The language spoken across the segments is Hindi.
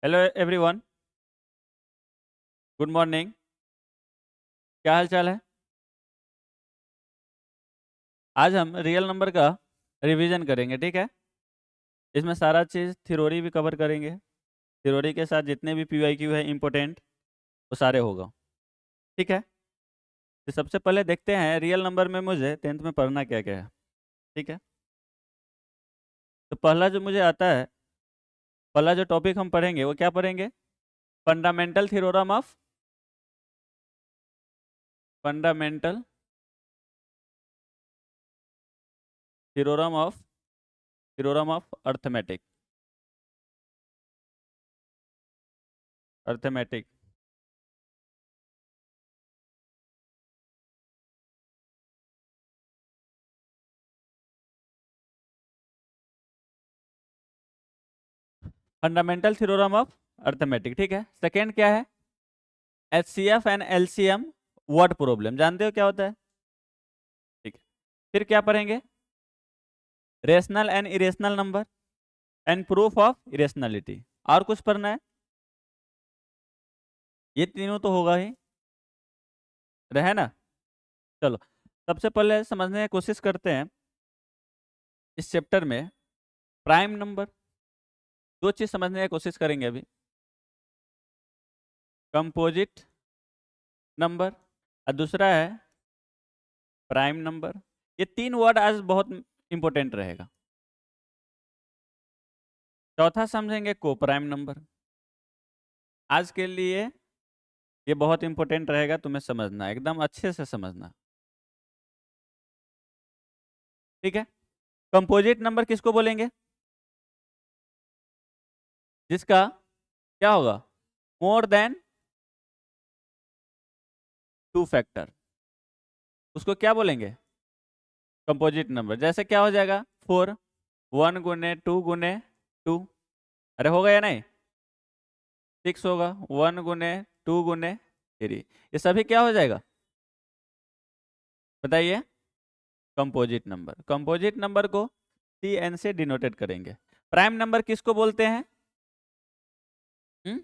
Hello everyone. Good morning. क्या हाल चाल है? आज हम रियल नंबर का रिवीजन करेंगे, ठीक है? इसमें सारा चीज़ थ्योरी भी कवर करेंगे। थ्योरी के साथ जितने भी पीवाईक्यू है इम्पोर्टेंट, वो सारे होगा, ठीक है? तो सबसे पहले देखते हैं रियल नंबर में मुझे 10th में पढ़ना क्या क्या है, ठीक है? तो पहला जो मुझे आता है, पहला जो टॉपिक हम पढ़ेंगे वो क्या पढ़ेंगे? Fundamental fundamental theorem of arithmetic. Fundamental theorem of arithmetic, ठीक है? सेकेंड क्या है? HCF and LCM word problem. जानते हो क्या होता है? ठीक है। फिर क्या पढ़ेंगे? Rational and irrational number and proof of irrationality. और कुछ पढ़ना है? ये तीनों तो होगा ही, रहे ना? चलो, सबसे पहले समझने की कोशिश करते हैं इस चैप्टर में प्राइम नंबर। दो चीज समझने की कोशिश करेंगे अभी। कंपोजिट नंबर और दूसरा है प्राइम नंबर। ये तीन वर्ड आज बहुत इंपॉर्टेंट रहेगा। चौथा समझेंगे को प्राइम नंबर। आज के लिए ये बहुत इंपॉर्टेंट रहेगा, तुम्हें समझना, एकदम अच्छे से समझना, ठीक है? कंपोजिट नंबर किसको बोलेंगे? जिसका क्या होगा? मोर देन टू फैक्टर, उसको क्या बोलेंगे? Composite number. जैसे क्या हो जाएगा? 4 1 गुने 2 गुने 2, अरे होगा या नहीं? 6 होगा 1 गुने 2 गुने 3, ये सभी क्या हो जाएगा बताइए? Composite number. कंपोजिट नंबर को CN से डिनोटेड करेंगे। प्राइम नंबर किसको बोलते हैं? हम्म?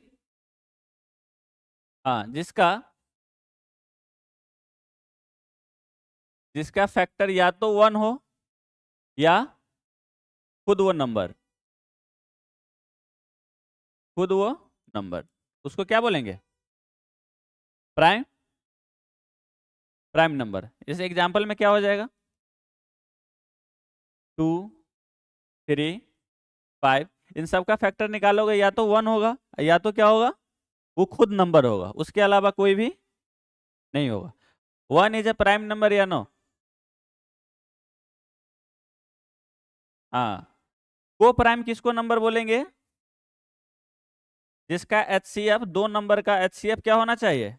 हाँ, जिसका जिसका फैक्टर या तो 1 हो या खुद वो नंबर, खुद वो नंबर, उसको क्या बोलेंगे? Prime prime number. इस एग्जांपल में क्या हो जाएगा? 2 3 5, इन सब का फैक्टर निकालोगे या तो 1 होगा या तो क्या होगा? वो खुद नंबर होगा, उसके अलावा कोई भी नहीं होगा। 1 इज ए प्राइम नंबर या नो? हाँ। को प्राइम किसको नंबर बोलेंगे? जिसका HCF, दो नंबर का HCF क्या होना चाहिए?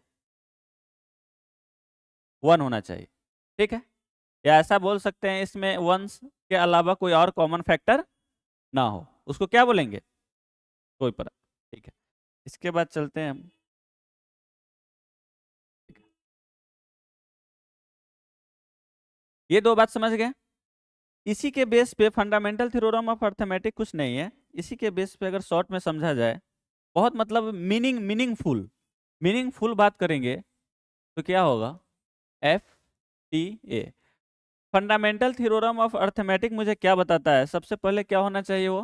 1 होना चाहिए, ठीक है? या ऐसा बोल सकते हैं इसमें 1 के अलावा कोई और कॉमन फैक्टर ना हो, उसको क्या बोलेंगे? कोई पर, ठीक है? इसके बाद चलते हैं हम। ये दो बात समझ गए। इसी के बेस पे फंडामेंटल थ्योरम ऑफ अर्थमेटिक कुछ नहीं है। इसी के बेस पे अगर शॉर्ट में समझा जाए, बहुत मतलब मीनिंगफुल बात करेंगे तो क्या होगा? FTA। Fundamental theorem of arithmetic मुझे क्या बताता है? सबसे पहले क्या होना चाहिए? वो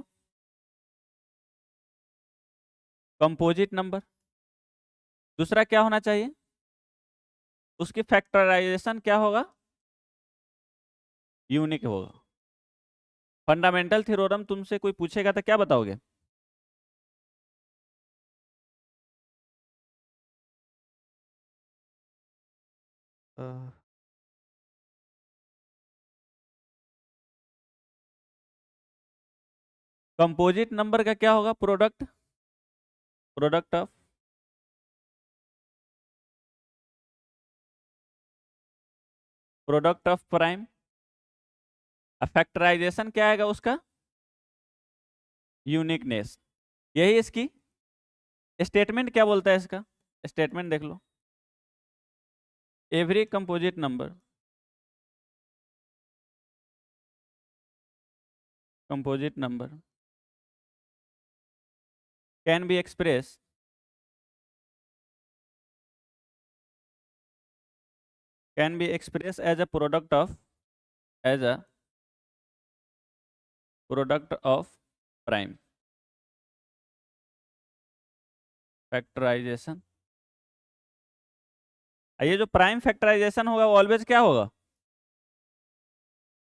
कंपोजिट नंबर। दूसरा क्या होना चाहिए? उसकी फैक्टराइजेशन क्या होगा? यूनिक होगा। फंडामेंटल थ्योरम तुमसे कोई पूछेगा तो क्या बताओगे? कंपोजिट नंबर का क्या होगा? Product product of product of prime. Factorisation क्या आएगा उसका? यूनिकनेस। यही इसकी स्टेटमेंट क्या बोलता है इसका? स्टेटमेंट देख लो। Every composite number can be express as a product of as a product of prime factorisation. ये जो प्राइम फैक्टराइजेशन होगा वो ऑलवेज क्या होगा,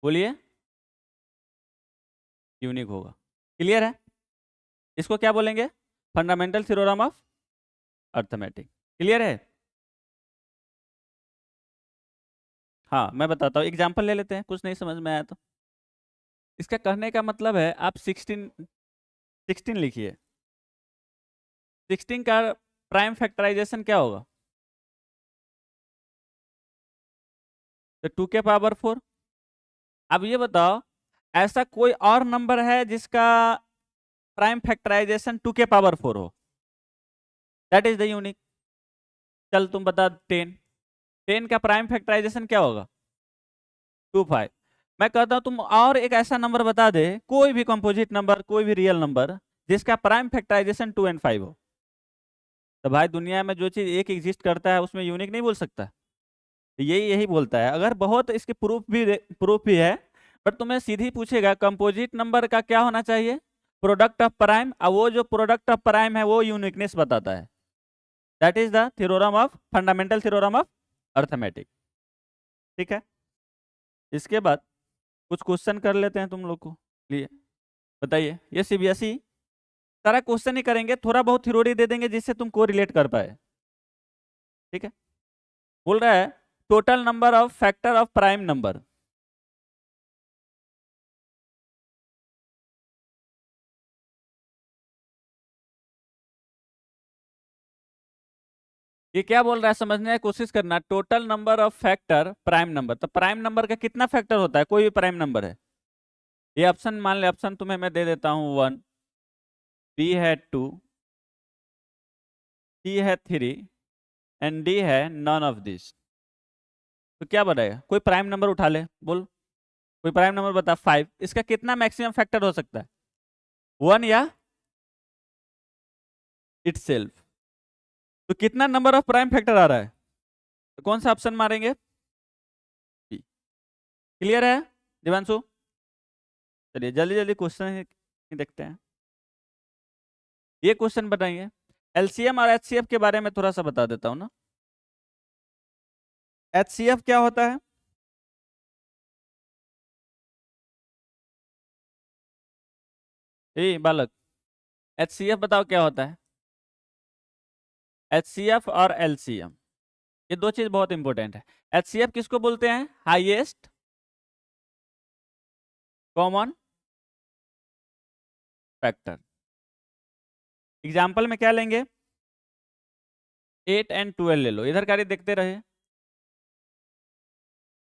बोलिए, यूनिक होगा। क्लियर है? इसको क्या बोलेंगे, fundamental theorem of arithmetic. Clear है? हाँ मैं बताता हूँ, एग्जाम्पल ले लेते हैं, कुछ नहीं समझ में आया तो। इसका कहने का मतलब है आप 16 लिखिए। 16 का प्राइम फैक्टराइजेशन क्या होगा, तो 2 के पावर 4। अब ये बताओ ऐसा कोई और नंबर है जिसका प्राइम फैक्टराइजेशन 2 के पावर 4 हो, दैट इज द यूनिक। चल तुम बता 10, 10 का प्राइम फैक्टराइजेशन क्या होगा, 25। मैं कहता हूं तुम और एक ऐसा नंबर बता दे, कोई भी कंपोजिट नंबर, कोई भी रियल नंबर जिसका प्राइम फैक्टराइजेशन 2 और 5 हो। तो भाई दुनिया में जो चीज एक एग्जिस्ट करता है उसमें यूनिक नहीं बोल सकता, तो यही यही बोलता है। अगर बहुत इसके प्रूफ भी है, बट तुम्हें सीधी पूछेगा कंपोजिट नंबर का क्या होना चाहिए, प्रोडक्ट ऑफ प्राइम, और वो जो प्रोडक्ट ऑफ प्राइम है वो यूनिकनेस बताता है। That is the theorem of fundamental theorem of arithmetic. ठीक है, इसके बाद कुछ क्वेश्चन कर लेते हैं तुम लोग को लिए। बताइए, ये सीबीएसई सारा क्वेश्चन ही करेंगे, थोड़ा बहुत थ्योरी दे देंगे जिससे तुम को रिलेट कर पाए। ठीक है, बोल रहा है total number of factor of prime number. ये क्या बोल रहा है समझने की कोशिश करना, total number of factor prime number. तो प्राइम नंबर का कितना फैक्टर होता है, कोई भी प्राइम नंबर है। ये ऑप्शन मान ले, ऑप्शन तुम्हें मैं दे देता हूं, 1, बी है 2, सी है 3 एंड डी है नॉन ऑफ दिस। तो क्या बताएगा, कोई प्राइम नंबर उठा ले, बोल कोई प्राइम नंबर बता 5, इसका कितना मैक्सिमम फैक्टर हो सकता है, 1 या इटसेल्फ। तो कितना नंबर ऑफ प्राइम फैक्टर आ रहा है, तो कौन सा ऑप्शन मारेंगे, क्लियर है दिवांशु? चलिए जल्दी जल्दी क्वेश्चन देखते हैं। ये क्वेश्चन बताइए, एलसीएम और एचसीएफ के बारे में थोड़ा सा बता देता हूं ना। एचसीएफ क्या होता है, ए बालक, एचसीएफ बताओ क्या होता है। एचसीएफ और एलसीएम ये दो चीज बहुत इंपॉर्टेंट है। एचसीएफ किसको बोलते हैं, हाईएस्ट कॉमन फैक्टर। एग्जाम्पल में क्या लेंगे, 8 और 12 ले लो, इधर कार्य देखते रहे।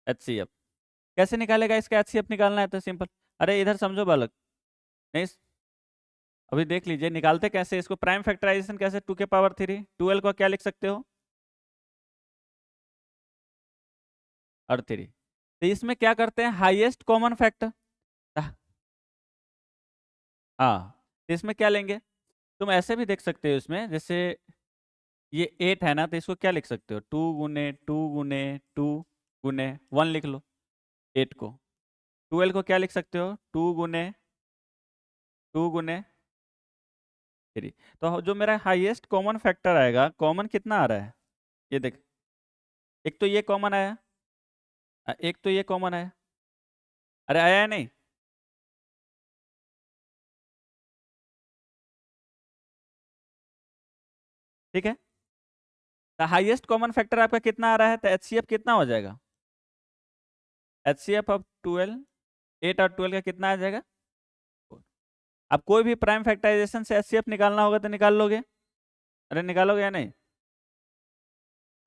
एचसीएफ कैसे निकालेगा, इसका एचसीएफ निकालना है तो सिंपल, अरे इधर समझो बालक, नहीं अभी देख लीजिए निकालते कैसे इसको, प्राइम फैक्टराइजेशन कैसे, 2 के पावर 3, 12 को क्या लिख सकते हो, और 3। तो इसमें क्या करते हैं, हाईएस्ट कॉमन फैक्टर। हाँ, तो इसमें क्या लेंगे, तुम ऐसे भी देख सकते हो इसमें, जैसे ये 8 है ना, तो इसको क्या लिख सकते हो, 2 गुने 1 लिख लो 8 को। 12 को क्या लिख सकते हो, 2 गुने 3। तो जो मेरा हाईएस्ट कॉमन फैक्टर आएगा, कॉमन कितना आ रहा है, ये देख, एक तो ये कॉमन आया, एक तो ये कॉमन आया, अरे आया है नहीं, ठीक है। तो हाईएस्ट कॉमन फैक्टर आपका कितना आ रहा है, तो एचसीएफ कितना हो जाएगा, एचसीएफ ऑफ 12, 8 और 12 का कितना आ जाएगा। अब कोई भी प्राइम फैक्टराइजेशन से एचसीएफ निकालना होगा तो निकाल लोगे, अरे निकालोगे या नहीं।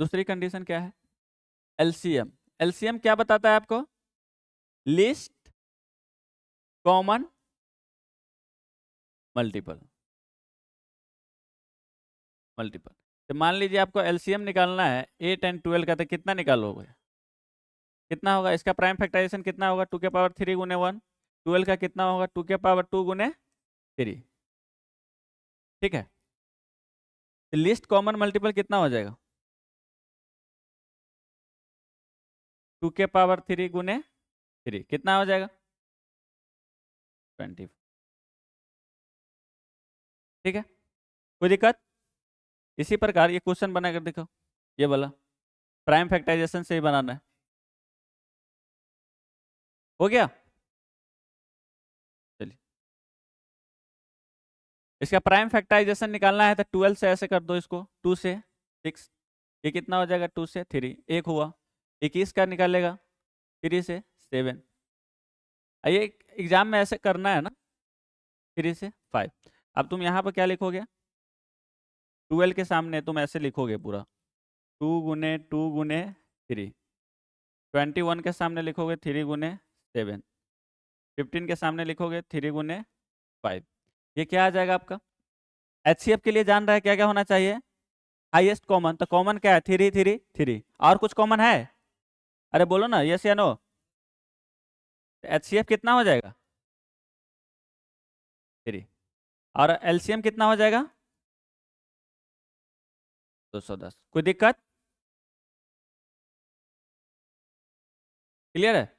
दूसरी कंडीशन क्या है, एलसीएम। एलसीएम क्या बताता है आपको, लिस्ट कॉमन मल्टीपल। मल्टीपल तो मान लीजिए आपको एलसीएम निकालना है 8 और 12 का, तो कितना निकालोगे, कितना होगा, इसका प्राइम फैक्टराइजेशन कितना होगा, 2 के पावर 3 गुने 1। 12 का कितना होगा, 2 के पावर 2 गुने 3। ठीक है, लिस्ट कॉमन मल्टीपल कितना हो जाएगा? 2 के पावर 3 गुने 3 कितना हो जाएगा? 20। ठीक है, कोई दिक्कत? इसी प्रकार ये क्वेश्चन बना कर देखो, ये वाला प्राइम फैक्टराइजेशन से ही बनाना है। हो गया? चलिए, इसका प्राइम फैक्टराइजेशन निकालना है तो 12 से ऐसे कर दो इसको, 2 से 6, ये कितना हो जाएगा? 2 से 3 एक हुआ। 21 का निकालेगा 3 से 7, ये एग्जाम में ऐसे करना है ना, 3 से 5। अब तुम यहाँ पर क्या लिखोगे? 12 के सामने तुम ऐसे लिखोगे पूरा 2 गुने 2 गुने 3। 21 के सामने लिखोगे 3 गुने 7। 15 के सामने लिखोगे 3 गुने 5। ये क्या आ जाएगा आपका? एचसीएफ के लिए जान रहा है क्या क्या होना चाहिए? हाईएस्ट कॉमन, तो कॉमन क्या है? 3 3 3। और कुछ कॉमन है? अरे बोलो ना, यस या नो। एचसीएफ कितना हो जाएगा? 3। और एलसीएम कितना हो जाएगा? 210। कोई दिक्कत? क्लियर है?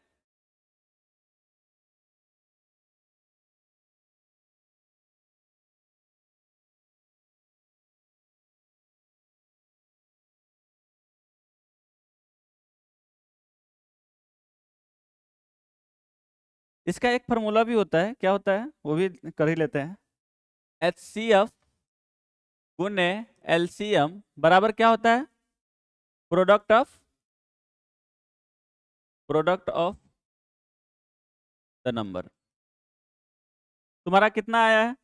इसका एक फार्मूला भी होता है, क्या होता है वो भी कर ही लेते हैं। एचसीएफ गुने एलसीएम बराबर क्या होता है? Product of the number. तुम्हारा कितना आया है?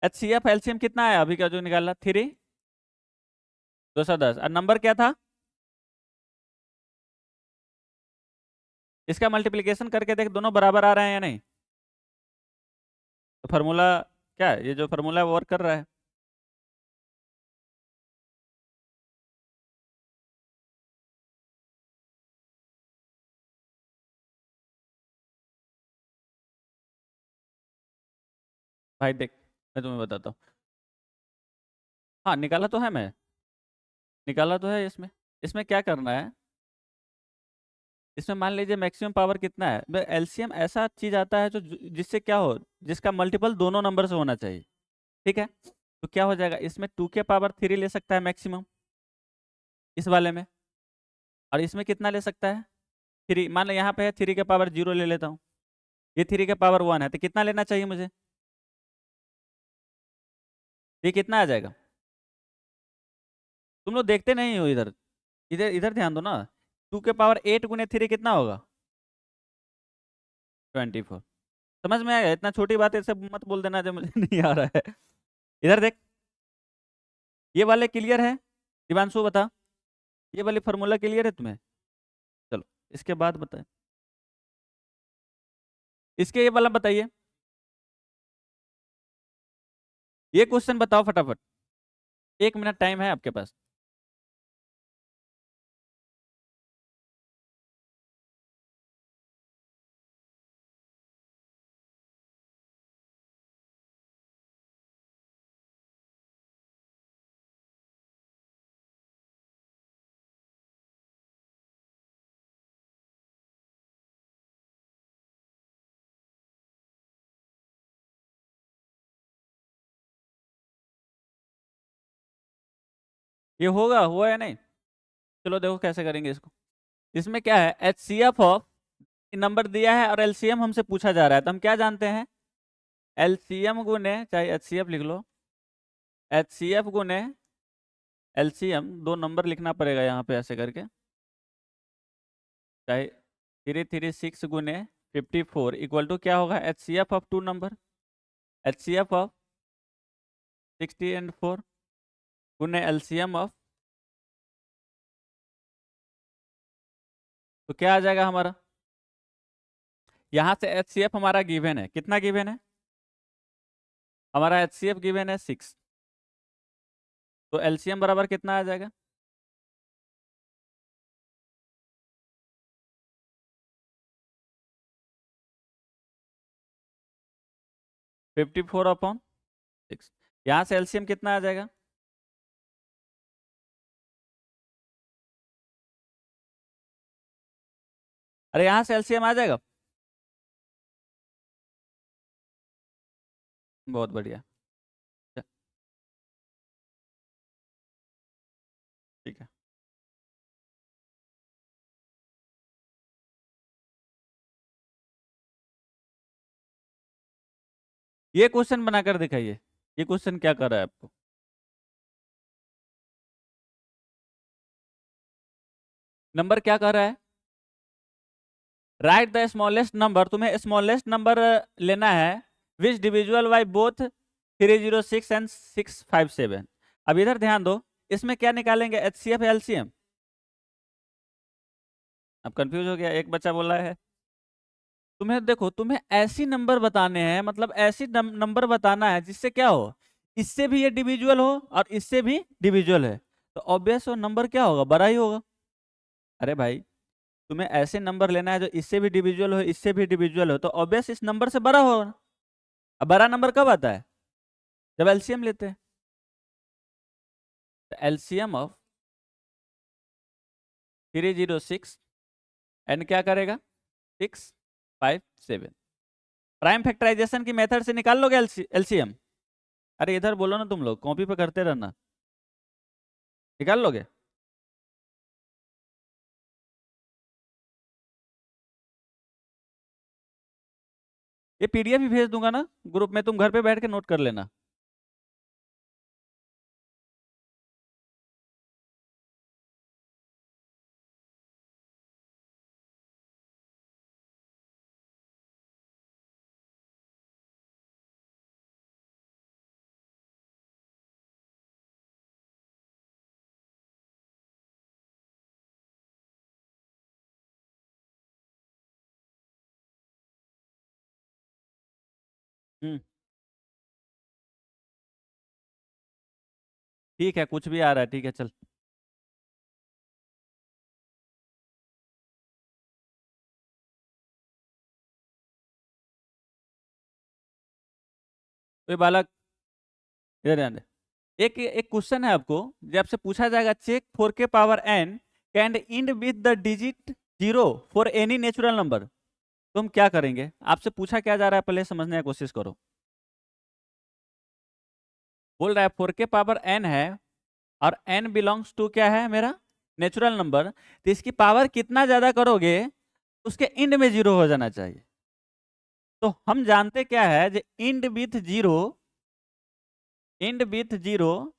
एचसीएफ एलसीएम कितना आया अभी का जो निकाला? 3 210। और नंबर क्या था? इसका मल्टीप्लिकेशन करके देख दोनों बराबर आ रहे हैं या नहीं। तो फार्मूला क्या है? ये जो फार्मूला है वो वर्क कर रहा है। भाई देख, मैं तुम्हें बताता हूँ। हाँ निकाला तो है, मैं निकाला तो है। इसमें इसमें क्या करना है? इसमें मान लीजिए मैक्सिमम पावर कितना है? एलसीएम ऐसा चीज आता है जो जिससे क्या हो, जिसका मल्टीपल दोनों नंबर से होना चाहिए। ठीक है, तो क्या हो जाएगा? इसमें 2 के पावर 3 ले सकता है मैक्सिमम इस वाले में, और इसमें कितना ले सकता है? 3। मान लो यहाँ पे है 3 के पावर 0 ले लेता हूँ, ये 3 के पावर 1 है, तो कितना लेना चाहिए मुझे? ये कितना आ जाएगा? तुम लोग देखते नहीं हो इधर, इधर इधर ध्यान दो ना। 2 के पावर 8 गुने 3 कितना होगा? 24। समझ में आएगा? इतना छोटी बात है, सब मत बोल देना जब मुझे नहीं आ रहा है। इधर देख, ये वाले क्लियर है? दिवांशु बता, ये वाली फॉर्मूला क्लियर है तुम्हें? चलो इसके बाद बताए, इसके ये वाला बताइए। ये क्वेश्चन बताओ फटाफट, 1 मिनट टाइम है आपके पास। ये होगा, हुआ या नहीं? चलो देखो कैसे करेंगे इसको। इसमें क्या है? H C F of number दिया है और एलसीएम हमसे पूछा जा रहा है, तो हम क्या जानते हैं? एलसीएम गुने, चाहे एच सी एफ लिख लो, एच सी एफ गुने एलसीएम, दो नंबर लिखना पड़ेगा यहाँ पे ऐसे करके, चाहे 336 गुने 54 इक्वल टू क्या होगा? H C F of 2 number, H C F of 60 and 4 गुने एलसीएम ऑफ, तो क्या आ जाएगा हमारा? यहाँ से एच सी एफ हमारा गिवन है, कितना गिवन है? हमारा एच सी एफ गिवन है 6, तो एलसीएम बराबर कितना आ जाएगा? 54 अपॉन 6। यहाँ से एलसीएम कितना आ जाएगा? अरे यहाँ से एलसीएम आ जाएगा। बहुत बढ़िया। ठीक है, ये क्वेश्चन बनाकर दिखाइए। ये क्वेश्चन क्या कर रहा है आपको? नंबर क्या कर रहा है? राइट द स्मॉलेस्ट नंबर, तुम्हें स्मॉलेस्ट नंबर लेना है विच डिविजुअल बाई बोथ 306 एंड 657। अब इधर ध्यान दो, इसमें क्या निकालेंगे, एचसीएफ या एलसीएम? अब कंफ्यूज हो गया, एक बच्चा बोल रहा है। तुम्हें देखो, तुम्हें ऐसी नंबर बताने हैं, मतलब ऐसी नंबर बताना है जिससे क्या हो, इससे भी ये डिविजुअल हो और इससे भी डिविजुअल है, तो ऑब्वियस वो नंबर क्या होगा, बड़ा ही होगा। अरे भाई, तुम्हें ऐसे नंबर लेना है जो इससे भी डिविजुअल हो, इससे भी डिविजुअल हो, तो ऑब्वियस इस नंबर से बड़ा होगा। अब बड़ा नंबर कब आता है, जब एलसीएम लेते हैं। तो एलसीएम ऑफ 306 एंड क्या करेगा, 657। प्राइम फैक्टराइजेशन की मेथड से निकाल लोगे एलसीएम। अरे इधर बोलो ना, तुम लोग कॉपी पे करते रहना, निकाल लोगे। ये पीडीएफ भी भेज दूंगा ना ग्रुप में, तुम घर पे बैठ के नोट कर लेना। हम्म, ठीक है, कुछ भी आ रहा है, ठीक है, चल। कोई बालक इधर ध्यान दे। एक एक क्वेश्चन है आपको, जब आपसे पूछा जाएगा चेक 4 के power n can end with the digit 0 for any natural number, तो हम क्या करेंगे? आपसे पूछा क्या जा रहा है, पहले समझने की कोशिश करो। बोल रहा है 4 के पावर n है और n बिलोंग्स टू क्या है, मेरा नेचुरल नंबर, तो इसकी पावर कितना ज्यादा करोगे उसके इंड में 0 हो जाना चाहिए। तो हम जानते क्या है, जो इंड विथ 0, इंड विथ 0,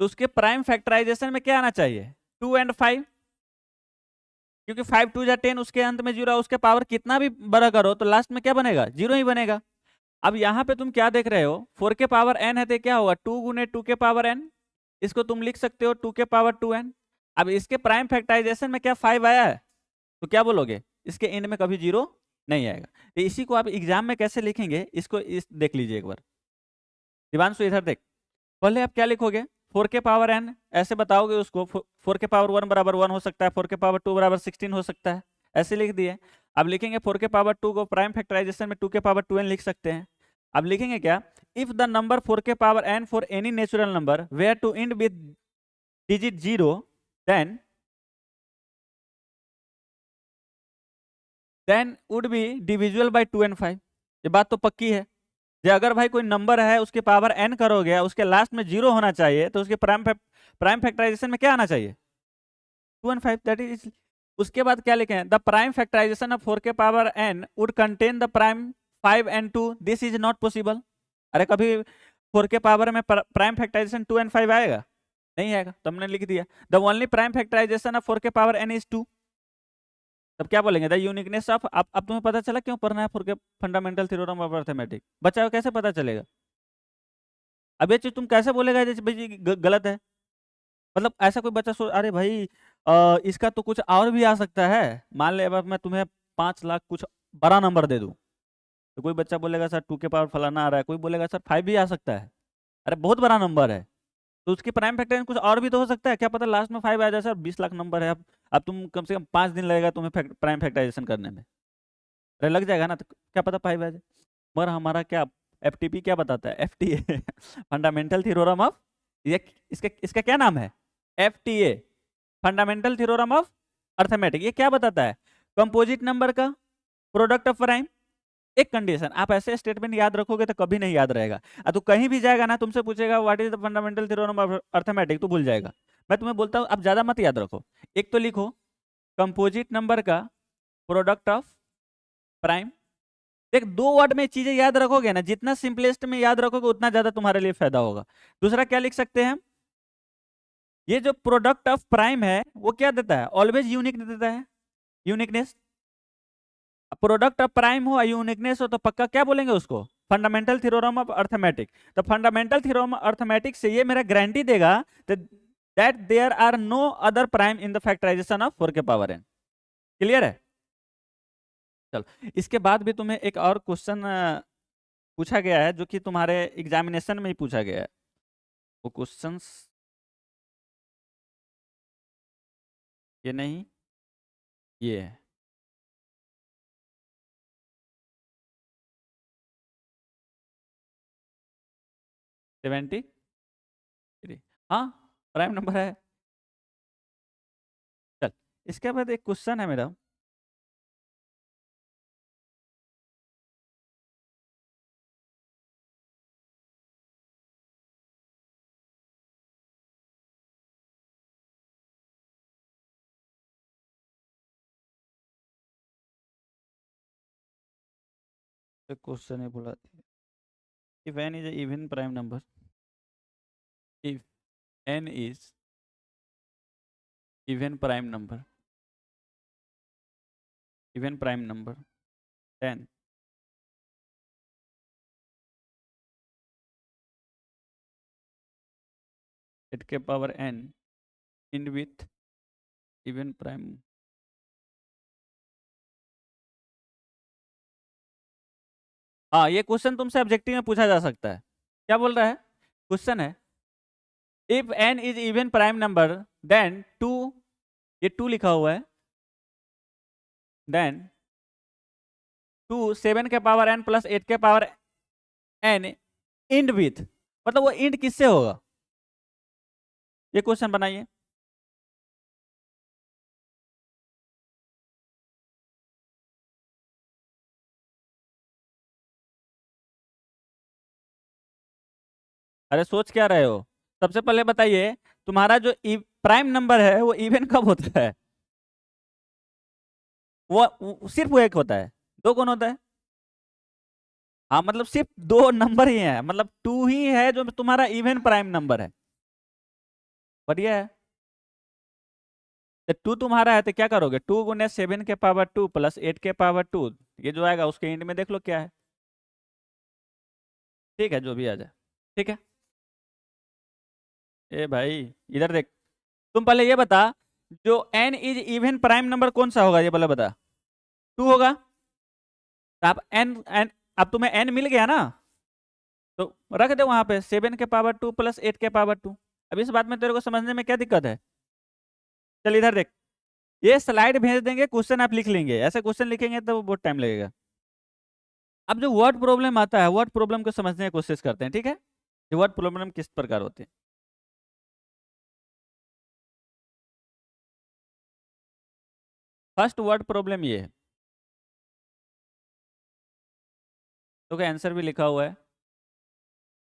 तो उसके प्राइम फैक्टराइजेशन में क्या आना चाहिए, 2 एंड 5, क्योंकि 5 2 जा 10, उसके अंत में 0, उसके पावर कितना भी बड़ा करो तो लास्ट में क्या बनेगा, 0 ही बनेगा। अब यहाँ पे तुम क्या देख रहे हो, 4 के पावर n है तो क्या होगा, 2 गुने 2 के पावर n, इसको तुम लिख सकते हो 2 के पावर 2n। अब इसके प्राइम फैक्टराइजेशन में क्या 5 आया है, तो क्या बोलोगे, इसके एंड में कभी 0 नहीं आएगा। तो इसी को आप एग्जाम में कैसे लिखेंगे, इसको देख लीजिए एक बार। दिवांशु इधर देख, पहले आप क्या लिखोगे, 4 के पावर n ऐसे बताओगे उसको, 4 के पावर 1 बराबर 1 हो सकता है, 4 के पावर 2 बराबर 16 हो सकता है, ऐसे लिख दिए। अब लिखेंगे 4 के पावर 2 को प्राइम फैक्टराइजेशन में 2 के पावर 2n लिख सकते हैं। अब लिखेंगे क्या, इफ द नंबर 4 के power n for any natural number were to end with digit 0 then would be divisible by 2 and 5। ये बात तो पक्की है, जे अगर भाई कोई नंबर है उसके पावर n करोगे, उसके लास्ट में 0 होना चाहिए, तो उसके प्राइम फैक्टराइजेशन में क्या आना चाहिए, 2 एंड 5, दैट इज। उसके बाद क्या लिखे, द प्राइम फैक्टराइजेशन ऑफ 4 के power n would contain the prime 5 and 2, this is not possible. अरे कभी 4 के पावर में प्राइम फैक्टराइजेशन 2 एंड 5 आएगा, नहीं आएगा, तो हमने लिख दिया the only prime factorisation of 4 के पावर n इज 2। तब क्या बोलेंगे, द यूनिकनेस ऑफ, अब तुम्हें पता चला क्यों पढ़ना है 4 के फंडामेंटल थ्योरम ऑफ अर्थमेटिक, बच्चा को कैसे पता चलेगा। अब ये चीज तुम कैसे बोलेगा जैसे भाई ये गलत है, मतलब ऐसा कोई बच्चा सोच, अरे भाई इसका तो कुछ और भी आ सकता है, मान ले अब मैं तुम्हें 5 लाख कुछ बड़ा नंबर दे दूं, तो कोई बच्चा बोलेगा सर 2 के पावर फलाना आ रहा है, कोई बोलेगा सर 5 भी आ सकता है, अरे बहुत बड़ा नंबर है, तो उसकी प्राइम फैक्टर कुछ और भी तो हो सकता है, क्या पता लास्ट में 5 आ जाए, सर 20 लाख नंबर है। अब तुम कम से कम 5 दिन लगेगा तुम्हें प्राइम फैक्टराइजेशन करने में, अरे लग जाएगा ना, तो क्या पता 5 आ जाए। मगर हमारा क्या, एफटीपी क्या बताता है, एफटीए फंडामेंटल थ्योरम ऑफ, ये इसका इसका क्या नाम है, FTA fundamental theorem of arithmetic. ये क्या बताता है? कंपोजिट नंबर का प्रोडक्ट ऑफ प्राइम। एक कंडीशन, आप ऐसे स्टेटमेंट याद रखोगे तो कभी नहीं याद रहेगा। तो कहीं भी जाएगा ना, तुमसे पूछेगा what is the fundamental theorem of arithmetic, तो भूल जाएगा। मैं तुम्हें बोलता हूँ, आप ज्यादा मत याद रखो। एक तो लिखो कंपोजिट नंबर का प्रोडक्ट ऑफ प्राइम। देख, 2 वर्ड में चीजें याद रखोगे ना, जितना सिंपलेस्ट में याद रखोगे उतना ज्यादा तुम्हारे लिए फायदा होगा। दूसरा क्या लिख सकते हैं? ये जो प्रोडक्ट ऑफ प्राइम है वो क्या देता है? ऑलवेज यूनिक देता है, यूनिकनेस। प्रोडक्ट ऑफ प्राइम हो, यूनिकनेस हो, तो पक्का क्या बोलेंगे उसको? Fundamental theorem of arithmetic. तो फंडामेंटल थ्योरम ऑफ अर्थमेटिक से ये मेरा गारंटी देगा that there are no other prime in the factorisation of 4 के पावर n। क्लियर है? चलो, इसके बाद भी तुम्हें एक और क्वेश्चन पूछा गया है, जो कि तुम्हारे एग्जामिनेशन में ही पूछा गया है। वो क्वेश्चंस ये नहीं, ये है। सेवेंटी, हाँ, प्राइम नंबर है। चल, इसके बाद एक क्वेश्चन है मेरा। तो क्वेश्चन है बोला, if n is a even prime number, if n is even prime number, even prime number, then it के power n in with even prime। हाँ, ये क्वेश्चन तुमसे ऑब्जेक्टिव में पूछा जा सकता है। क्या बोल रहा है क्वेश्चन? है if n is even prime number then 2, ये 2 लिखा हुआ है, देन 2 7 के पावर n प्लस 8 के पावर n इंड विथ, मतलब वो इंड किससे होगा? ये क्वेश्चन बनाइए। अरे सोच क्या रहे हो? सबसे पहले बताइए, तुम्हारा जो प्राइम नंबर है वो इवन कब होता है? वो सिर्फ वो एक होता है, दो कौन होता है? हाँ, मतलब सिर्फ 2 नंबर ही है, मतलब 2 ही है जो तुम्हारा इवन प्राइम नंबर है। बढ़िया है। तो 2 तुम्हारा है तो क्या करोगे? 2 गुने 7 के पावर 2 प्लस 8 के पावर 2, ये जो आएगा उसके इंड में देख लो क्या है। ठीक है, जो भी आ जाए। ठीक है। ए भाई, इधर देख। तुम पहले ये बता, जो n is even prime number कौन सा होगा, ये पहले बता। 2 होगा। तो आप n अब तुम्हें n मिल गया ना, तो रख दे वहां पे 7 के पावर 2 प्लस 8 के पावर 2। अब इस बात में तेरे को समझने में क्या दिक्कत है? चल इधर देख, ये स्लाइड भेज देंगे, क्वेश्चन आप लिख लेंगे। ऐसे क्वेश्चन लिखेंगे तो बहुत टाइम लगेगा। अब जो वर्ड प्रॉब्लम आता है, वर्ड प्रॉब्लम को समझने की कोशिश करते हैं, ठीक है? ये वर्ड प्रॉब्लम किस प्रकार होते हैं? फर्स्ट वर्ड प्रॉब्लम ये है, तो क्या आंसर भी लिखा हुआ है।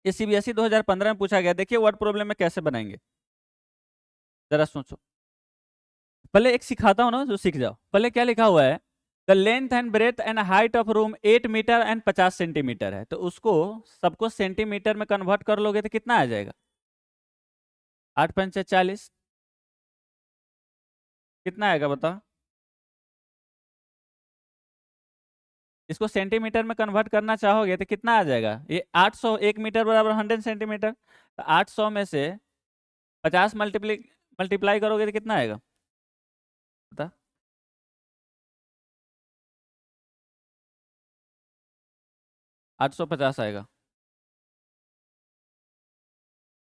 ये सीबीएसई 2015 में पूछा गया। देखिए वर्ड प्रॉब्लम में कैसे बनाएंगे, जरा सोचो। पहले एक सिखाता हूँ ना, जो सीख जाओ। पहले क्या लिखा हुआ है? The length and breadth and height of room 8 metre and 50 centimetre है, तो उसको सबको सेंटीमीटर में कन्वर्ट कर लोगे तो कितना आ जाएगा? 8 पंचे 40, कितना आएगा बताओ? इसको सेंटीमीटर में कन्वर्ट करना चाहोगे तो कितना आ जाएगा? ये 800, 1 मीटर बराबर 100 सेंटीमीटर। तो 800 में से 50 मल्टीप्लाई करोगे तो कितना आएगा बता? 850 आएगा।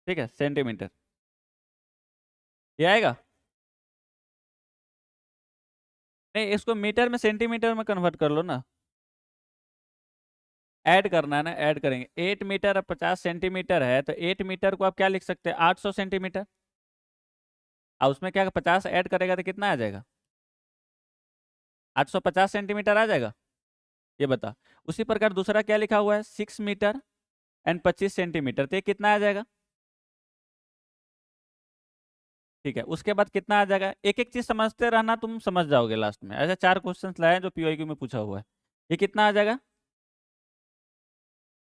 ठीक है, सेंटीमीटर ये आएगा। नहीं, इसको मीटर में सेंटीमीटर में कन्वर्ट कर लो ना। ऐड करना है ना, ऐड करेंगे। 8 मीटर और 50 सेंटीमीटर है, तो 8 मीटर को आप क्या लिख सकते हैं? 800 सेंटीमीटर। और उसमें क्या 50 ऐड करेगा तो कितना आ जाएगा? 850 सेंटीमीटर आ जाएगा, ये बता। उसी प्रकार दूसरा क्या लिखा हुआ है, 6 मीटर एंड 25 सेंटीमीटर, तो ये कितना आ जाएगा? ठीक है, उसके बाद कितना आ जाएगा? एक एक चीज समझते रहना, तुम समझ जाओगे लास्ट में। ऐसे 4 क्वेश्चंस लाए हैं जो पीवाईक्यू में पूछा हुआ है। ये कितना आ जाएगा?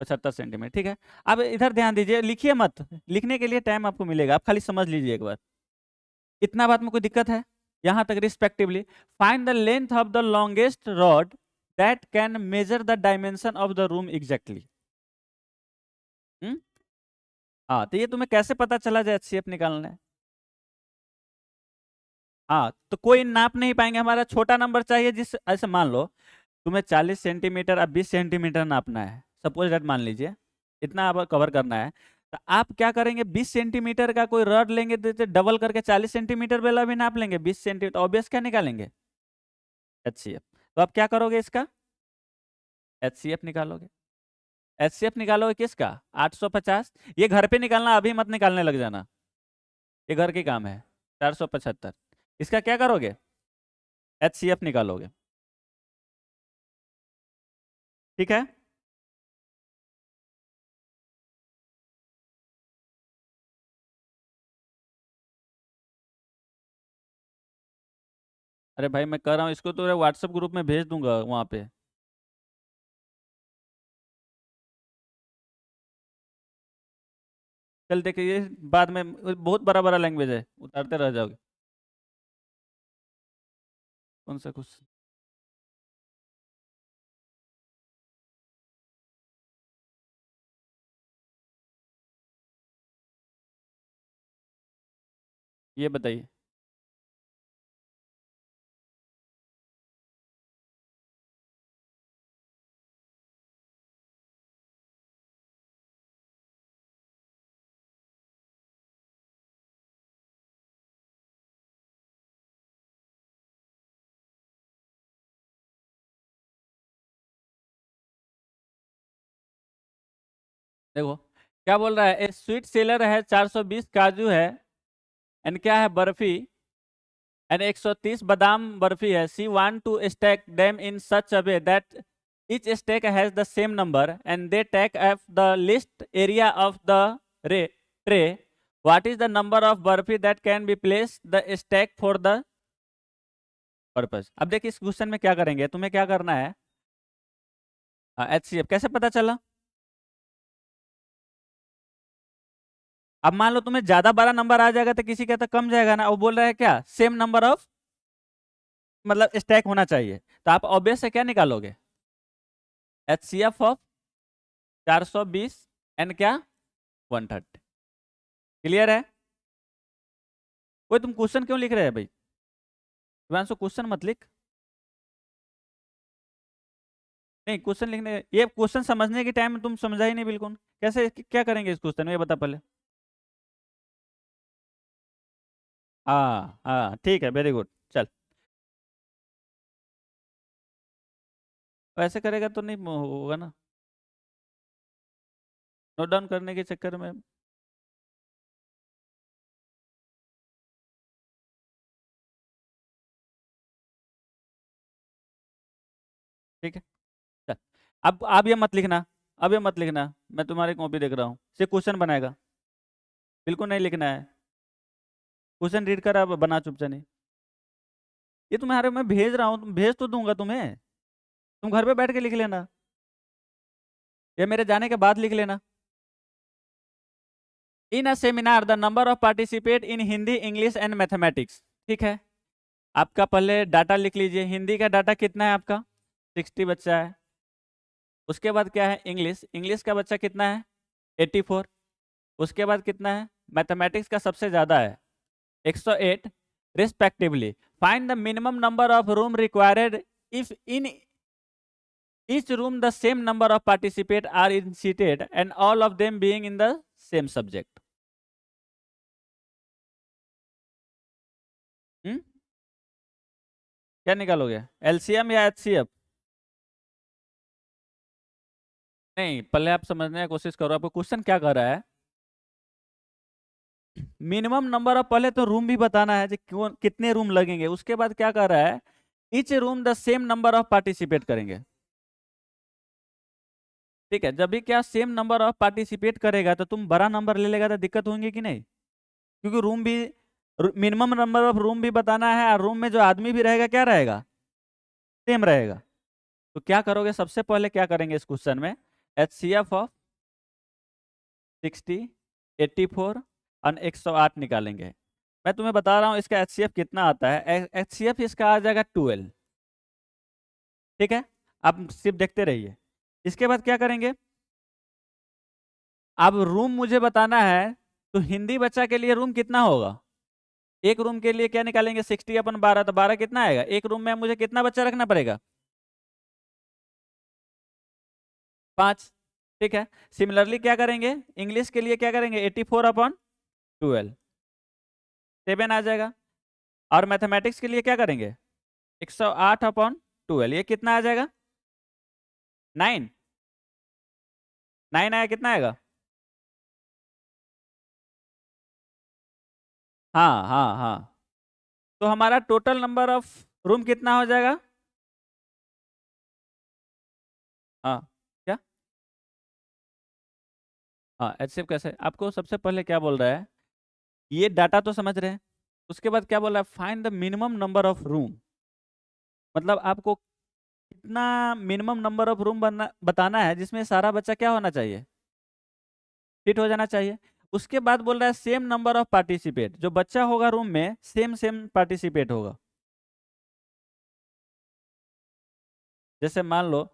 75 सेंटीमीटर। ठीक है, अब इधर ध्यान दीजिए, लिखिए मत, लिखने के लिए टाइम आपको मिलेगा, आप खाली समझ लीजिए एक बार। इतना बात में कोई दिक्कत है? यहां तक respectively find the length of the longest rod that can measure the dimension of the room exactly. हाँ, तो ये तुम्हें कैसे पता चला जाए एचसीएफ निकालना है? हाँ, तो कोई नाप नहीं पाएंगे, हमारा छोटा नंबर चाहिए, जिस ऐसे मान लो तुम्हें 40 सेंटीमीटर और 20 सेंटीमीटर नापना है, सपोज दैट मान लीजिए, इतना आप कवर करना है, तो आप क्या करेंगे, 20 सेंटीमीटर का कोई रड लेंगे, तो डबल करके 40 सेंटीमीटर वाला भी नाप लेंगे, 20 सेंटीमीटर, ऑब्वियस क्या निकालेंगे? एचसीएफ। तो आप क्या करोगे इसका? एचसीएफ निकालोगे। एचसीएफ निकालोगे किसका? 850। ये घर पे निकालना, अभी मत निकालने लग जाना, ये घर के काम है। 475, इसका क्या करोगे? एचसीएफ निकालोगे। ठीक है, अरे भाई मैं कर रहा हूँ इसको, तो व्हाट्सएप ग्रुप में भेज दूंगा वहां पे। कल देखिए, बाद में बहुत बड़ा बड़ा लैंग्वेज है, उतारते रह जाओगे। कौन सा कुछ? ये बताइए। देखो क्या बोल रहा है, ए स्वीट सेलर है, 420 काजू है, एंड क्या है, बर्फी, एंड 130 बादाम बर्फी है। She want to stack them in such a way that each stack has the same number and they take up the least area of the tray. What is the number of burfi that can be placed the stack for the purpose? अब देखिए इस क्वेश्चन में क्या करेंगे, तुम्हें क्या करना है, एचसीएफ कैसे पता चला? अब मान लो तुम्हें ज्यादा बड़ा नंबर आ जाएगा तो किसी का तो कम जाएगा ना, वो बोल रहा है क्या, सेम नंबर ऑफ, मतलब स्टैक होना चाहिए, तो आप ऑब्वियस से क्या निकालोगे, एचसीएफ ऑफ 420 एंड क्या, 130। क्लियर है? कोई तुम क्वेश्चन क्यों लिख रहे हैं भाई? शिवांशु क्वेश्चन मत लिख। नहीं, क्वेश्चन लिखने, ये क्वेश्चन समझने के टाइम में तुम समझा ही नहीं बिल्कुल, कैसे क्या करेंगे इस क्वेश्चन में, ये बता पहले। हाँ हाँ ठीक है, वेरी गुड, चल। ऐसे करेगा तो नहीं होगा ना, नोट डाउन करने के चक्कर में। ठीक है, चल। अब ये मत लिखना, अब ये मत लिखना, मैं तुम्हारी कॉपी देख रहा हूँ, सिर्फ क्वेश्चन बनाएगा, बिल्कुल नहीं लिखना है। क्वेश्चन रीड कर, अब बना चुपचाप नहीं। ये तुम्हारे मैं भेज रहा हूँ, भेज तो दूंगा तुम्हें, तुम घर पे बैठ के लिख लेना, या मेरे जाने के बाद लिख लेना। In a seminar the number of participate in Hindi, English and mathematics. ठीक है, आपका पहले डाटा लिख लीजिए, हिंदी का डाटा कितना है आपका, 60 बच्चा है। उसके बाद क्या है, इंग्लिश, इंग्लिश का बच्चा कितना है, 84। उसके बाद कितना है, मैथमेटिक्स का सबसे ज़्यादा है, 108 respectively. Find the minimum number of room required if in each room the same number of participants are in seated and all of them being in the same subject. हम्म, क्या निकालोगे, एलसीएम या एचसीएफ? नहीं, पहले आप समझने की कोशिश करो, आपको क्वेश्चन क्या कर रहा है, मिनिमम नंबर ऑफ, पहले तो रूम भी बताना है कि कितने रूम लगेंगे, उसके बाद क्या कर रहा है, each room the same number of participate करेंगे। ठीक है, जब भी क्या सेम नंबर ऑफ पार्टिसिपेट करेगा तो तुम बड़ा नंबर ले लेगा तो दिक्कत होंगी कि नहीं, क्योंकि रूम भी मिनिमम नंबर ऑफ रूम भी बताना है और रूम में जो आदमी भी रहेगा क्या रहेगा, सेम रहेगा। तो क्या करोगे, सबसे पहले क्या करेंगे इस क्वेश्चन में, HCF ऑफ 60, 84 और 108 निकालेंगे। मैं तुम्हें बता रहा हूं इसका HCF कितना आता है। HCF इसका आ जाएगा 12। ठीक है, आप सिर्फ देखते रहिए। इसके बाद क्या करेंगे, अब रूम मुझे बताना है, तो हिंदी बच्चा के लिए रूम कितना होगा, एक रूम के लिए क्या निकालेंगे, 60 अपन 12, तो 12 कितना आएगा, एक रूम में मुझे कितना बच्चा रखना पड़ेगा, 5। ठीक है, सिमिलरली क्या करेंगे, इंग्लिश के लिए क्या करेंगे, 84 अपॉन 12, 7 आ जाएगा। और मैथमेटिक्स के लिए क्या करेंगे, 108 अपॉन 12, ये कितना आ जाएगा, 9। 9 आया, कितना आएगा, हाँ हाँ हाँ। तो हमारा टोटल नंबर ऑफ रूम कितना हो जाएगा, हाँ क्या, हाँ HCF कैसे, आपको सबसे पहले क्या बोल रहा है, ये डाटा तो समझ रहे हैं, उसके बाद क्या बोल रहा है, find the minimum number of room, मतलब आपको कितना मिनिमम नंबर ऑफ रूम बताना है जिसमें सारा बच्चा क्या होना चाहिए, फिट हो जाना चाहिए। उसके बाद बोल रहा है सेम नंबर ऑफ पार्टिसिपेट, जो बच्चा होगा रूम में सेम सेम पार्टिसिपेट होगा। जैसे मान लो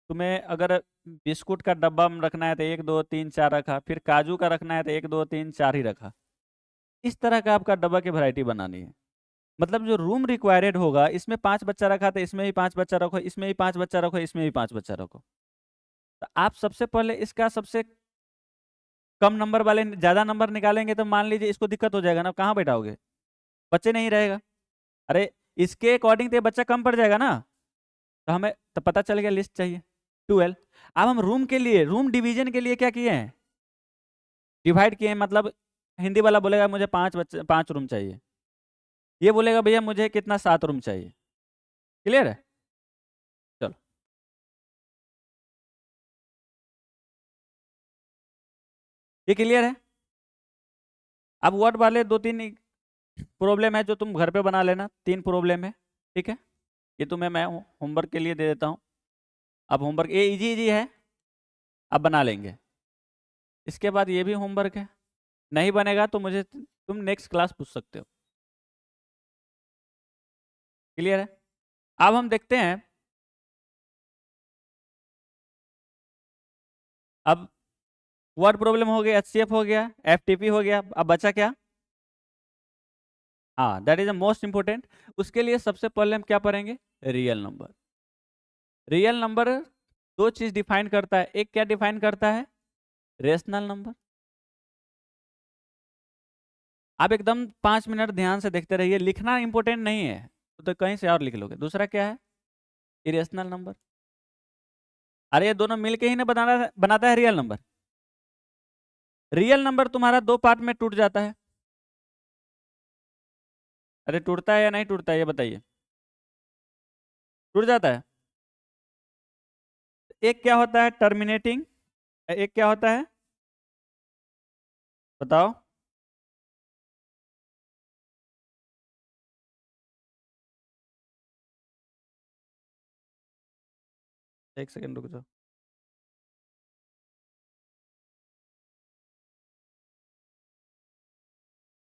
तुम्हें अगर बिस्कुट का डब्बा में रखना है तो 1 2 3 4 रखा, फिर काजू का रखना है तो 1 2 3 4 ही रखा। इस तरह का आपका डब्बा की वैरायटी बनानी है। मतलब जो रूम रिक्वायर्ड होगा, इसमें 5 बच्चा रखा तो इसमें भी 5 बच्चा रखो, इसमें भी 5 बच्चा रखो, इसमें भी 5 बच्चा रखो। तो आप सबसे पहले इसका सबसे कम नंबर वाले ज्यादा नंबर निकालेंगे तो मान लीजिए इसको दिक्कत हो जाएगा ना, कहाँ बैठाओगे, बच्चे नहीं रहेगा। अरे इसके अकॉर्डिंग तो ये बच्चा कम पड़ जाएगा ना, तो हमें तो पता चल गया लिस्ट चाहिए 12। अब हम रूम के लिए, रूम डिवीजन के लिए क्या किए हैं, डिवाइड किए हैं। मतलब हिंदी वाला बोलेगा मुझे 5 रूम चाहिए, ये बोलेगा भैया मुझे कितना 7 रूम चाहिए। क्लियर है, चलो ये क्लियर है। अब वर्ड वाले 2 3 प्रॉब्लम है जो तुम घर पे बना लेना, 3 प्रॉब्लम है। ठीक है, ये तुम्हें मैं होमवर्क के लिए दे देता हूँ। अब होमवर्क ये इजी इजी है, अब बना लेंगे। इसके बाद ये भी होमवर्क है, नहीं बनेगा तो मुझे तुम नेक्स्ट क्लास पूछ सकते हो। क्लियर है, अब हम देखते हैं। अब वर्ड प्रॉब्लम हो गया, HCF हो गया, FTP हो गया, अब बचा क्या, हाँ that is the most important. उसके लिए सबसे पहले हम क्या पढ़ेंगे, रियल नंबर। रियल नंबर 2 चीज डिफाइन करता है, एक क्या डिफाइन करता है, रेशनल नंबर। आप एकदम 5 मिनट ध्यान से देखते रहिए, लिखना इंपॉर्टेंट नहीं है, तो कहीं से और लिख लोगे। दूसरा क्या है, इरेशनल नंबर। अरे ये दोनों मिलके ही ना बनाता है रियल नंबर। रियल नंबर तुम्हारा 2 पार्ट में टूट जाता है। अरे टूटता है या नहीं टूटता है ये बताइए, टूट जाता है। एक क्या होता है टर्मिनेटिंग, एक क्या होता है, बताओ। एक सेकंड रुक जाओ।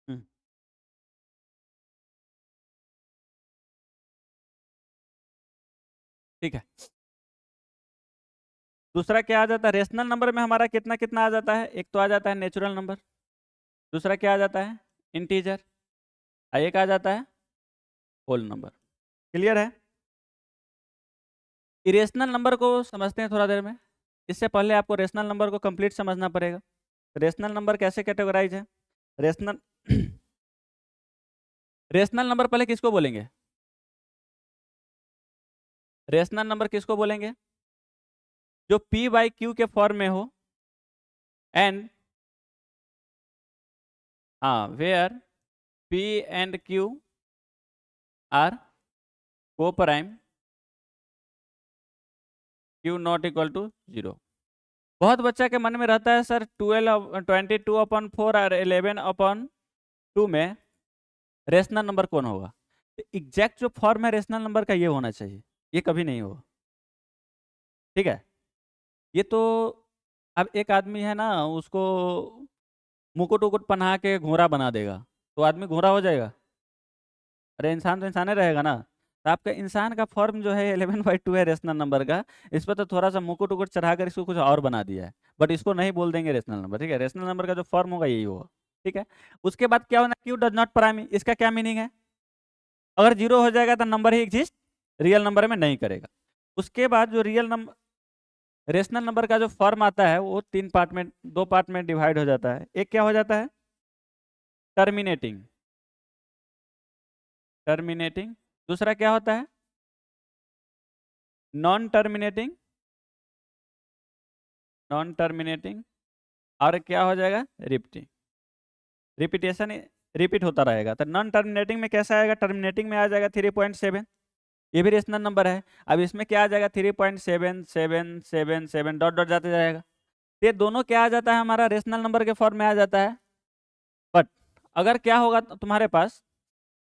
हम्म, ठीक है। दूसरा क्या आ जाता है, रेशनल नंबर में हमारा कितना कितना आ जाता है, एक तो आ जाता है नेचुरल नंबर, दूसरा क्या आ जाता है, इंटीजर, और एक आ जाता है होल नंबर। क्लियर है। इरेशनल नंबर को समझते हैं थोड़ा देर में, इससे पहले आपको रेशनल नंबर को कंप्लीट समझना पड़ेगा। रेशनल नंबर कैसे कैटेगराइज है, रेशनल रेशनल नंबर पहले किसको बोलेंगे, रेशनल नंबर किसको बोलेंगे, जो P/Q के फॉर्म में हो, एंड हाँ where P and Q are को prime Q not equal to 0। बहुत बच्चा के मन में रहता है सर 22/4 और 11/2 में रेशनल नंबर कौन होगा। तो एग्जैक्ट जो फॉर्म है रेशनल नंबर का ये होना चाहिए, ये कभी नहीं होगा। ठीक है, ये तो अब एक आदमी है ना, उसको मुकुट उकुट पहना के घोड़ा बना देगा तो आदमी घोड़ा हो जाएगा। अरे इंसान तो इंसान ही रहेगा ना। तो आपका इंसान का फॉर्म जो है 11/2 है रेशनल नंबर का। इस पर तो थोड़ा सा मुकुट उकुट चढ़ा कर इसको कुछ और बना दिया है, बट इसको नहीं बोल देंगे रेशनल नंबर। ठीक है, रेशनल नंबर का जो फॉर्म होगा यही होगा। ठीक है, उसके बाद क्या होना, क्यू डज नॉट प्राइम, इसका क्या मीनिंग है, अगर 0 हो जाएगा तो नंबर ही एग्जिस्ट रियल नंबर में नहीं करेगा। उसके बाद जो रियल नंबर रेशनल नंबर का जो फॉर्म आता है वो 3 पार्ट में 2 पार्ट में डिवाइड हो जाता है। एक क्या हो जाता है, टर्मिनेटिंग, टर्मिनेटिंग। दूसरा क्या होता है, नॉन टर्मिनेटिंग, नॉन टर्मिनेटिंग। और क्या हो जाएगा, रिपीटिंग, रिपीटेशन रिपीट होता रहेगा। तो नॉन टर्मिनेटिंग में कैसा आएगा, टर्मिनेटिंग में आ जाएगा 3.7, ये भी रेशनल नंबर है। अब इसमें क्या आ जाएगा 3.77777 डॉट डॉट जाते जाएगा। ये दोनों क्या आ जाता है, हमारा रेशनल नंबर के फॉर्म में आ जाता है। बट अगर क्या होगा तुम्हारे पास,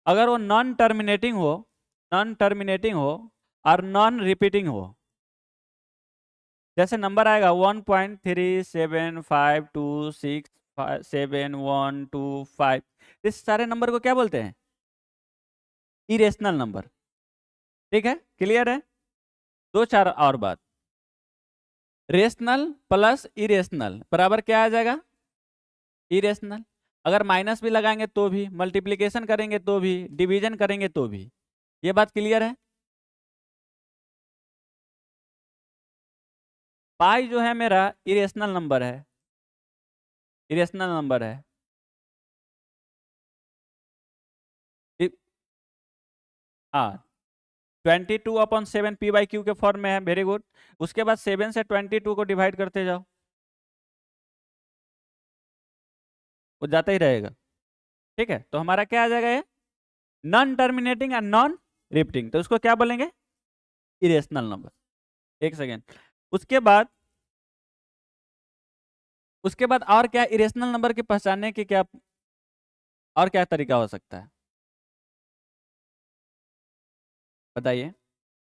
अगर वो नॉन टर्मिनेटिंग हो, नॉन टर्मिनेटिंग हो और नॉन रिपीटिंग हो, जैसे नंबर आएगा 1.375267125, इस सारे नंबर को क्या बोलते हैं, इरेशनल नंबर। ठीक है, क्लियर है। 2-4 और बात, रेशनल प्लस इरेशनल बराबर क्या आ जाएगा, इरेशनल। अगर माइनस भी लगाएंगे तो भी, मल्टीप्लिकेशन करेंगे तो भी, डिवीजन करेंगे तो भी। ये बात क्लियर है। पाई जो है मेरा इरेशनल नंबर है, इरेशनल नंबर है। हाँ, 22/7 p/q के फॉर्म में है, वेरी गुड। उसके बाद 7 से 22 को डिवाइड करते जाओ, वो जाता ही रहेगा। ठीक है, तो हमारा क्या आ जाएगा, ये non terminating and non repeating, तो उसको क्या बोलेंगे, इरेशनल नंबर। एक सेकेंड, उसके बाद और क्या इरेशनल नंबर के पहचानने के क्या और क्या तरीका हो सकता है, बताइए।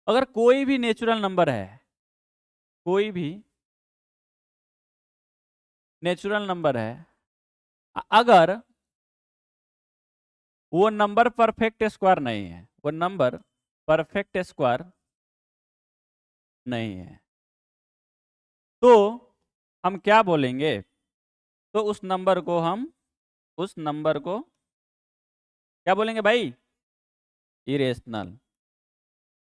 अगर कोई भी नेचुरल नंबर है, कोई भी नेचुरल नंबर है, अगर वो नंबर परफेक्ट स्क्वायर नहीं है, वो नंबर परफेक्ट स्क्वायर नहीं है, तो हम क्या बोलेंगे, तो उस नंबर को क्या बोलेंगे भाई, इरेशनल।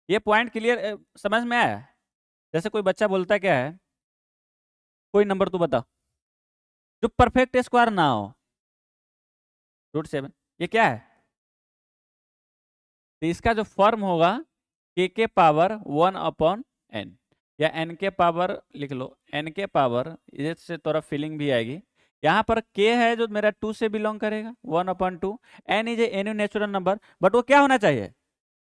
ये पॉइंट क्लियर समझ में आया। जैसे कोई बच्चा बोलता क्या है, कोई नंबर तू बता जो परफेक्ट स्क्वायर ना हो, √7, ये क्या है, तो इसका जो फॉर्म होगा के पावर 1/n, या n के पावर लिख लो, n के पावर, इससे थोड़ा फीलिंग भी आएगी। यहाँ पर k है जो मेरा 2 से बिलोंग करेगा, 1/2। n is a natural number, but वो क्या होना चाहिए,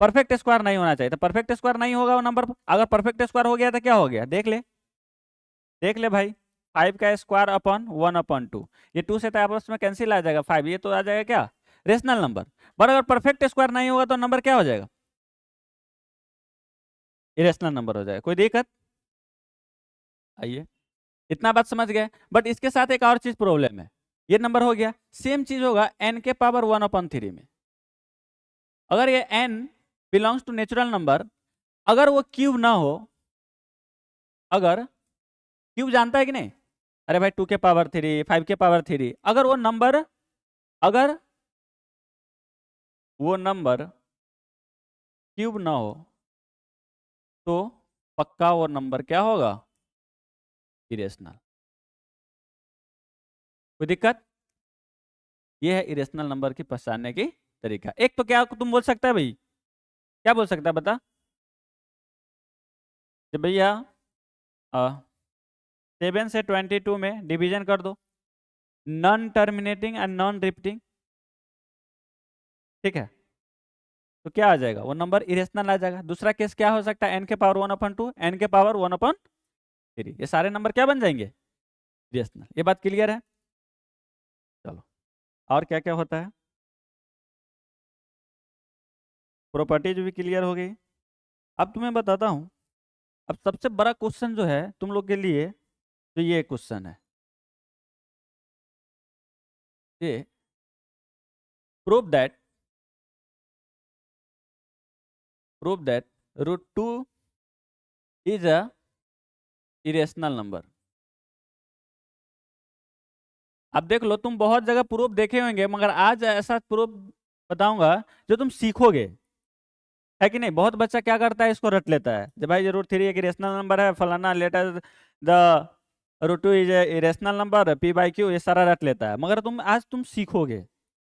परफेक्ट स्क्वायर नहीं होना चाहिए। तो परफेक्ट स्क्वायर नहीं होगा वो नंबर, अगर परफेक्ट स्क्वायर हो गया तो क्या हो गया, देख ले, देख ले भाई, 5 का स्क्वायर अपॉन 1/2, ये 2 से तो आपस में कैंसिल आ जाएगा 5, ये तो आ जाएगा क्या, रेशनल नंबर। बट अगर परफेक्ट स्क्वायर नहीं होगा तो नंबर क्या हो जाएगा, इरेशनल नंबर हो जाएगा। कोई दिक्कत, आइए, इतना बात समझ गए। बट इसके साथ एक और चीज प्रॉब्लम है, ये नंबर हो गया, सेम चीज होगा n के पावर 1/3 में। अगर ये n belongs to natural number, अगर वो क्यूब ना हो, अगर क्यूब जानता है कि नहीं, अरे भाई 2 के पावर 3, 5 के पावर 3, अगर वो नंबर, अगर वो नंबर क्यूब ना हो तो पक्का वो नंबर क्या होगा, इरेशनल। कोई दिक्कत, ये है इरेशनल नंबर की पहचानने की तरीका। एक तो क्या तुम बोल सकता है भाई, क्या बोल सकता है बता, कि भैया 7 से 22 में डिवीजन कर दो, non terminating and non repeating. ठीक है, तो क्या आ जाएगा, वो नंबर इरेशनल आ जाएगा। दूसरा केस क्या हो सकता है, n के पावर 1/2, n के पावर 1/3, ये सारे नंबर क्या बन जाएंगे, इरेशनल। ये बात क्लियर है। चलो और क्या क्या होता है, प्रॉपर्टीज भी क्लियर हो गई। अब तुम्हें बताता हूँ, अब सबसे बड़ा क्वेश्चन जो है तुम लोग के लिए, तो ये क्वेश्चन है, ये prove that √2 is a irrational number. अब देख लो, तुम बहुत जगह प्रूफ देखे होंगे, मगर आज ऐसा प्रूफ बताऊंगा जो तुम सीखोगे, है कि नहीं। बहुत बच्चा क्या करता है, इसको रट लेता है, जब भाई √3 एक इरेशनल नंबर है, फलाना letter the √2 is irrational number, p/q, ये सारा रट लेता है। मगर तुम सीखोगे,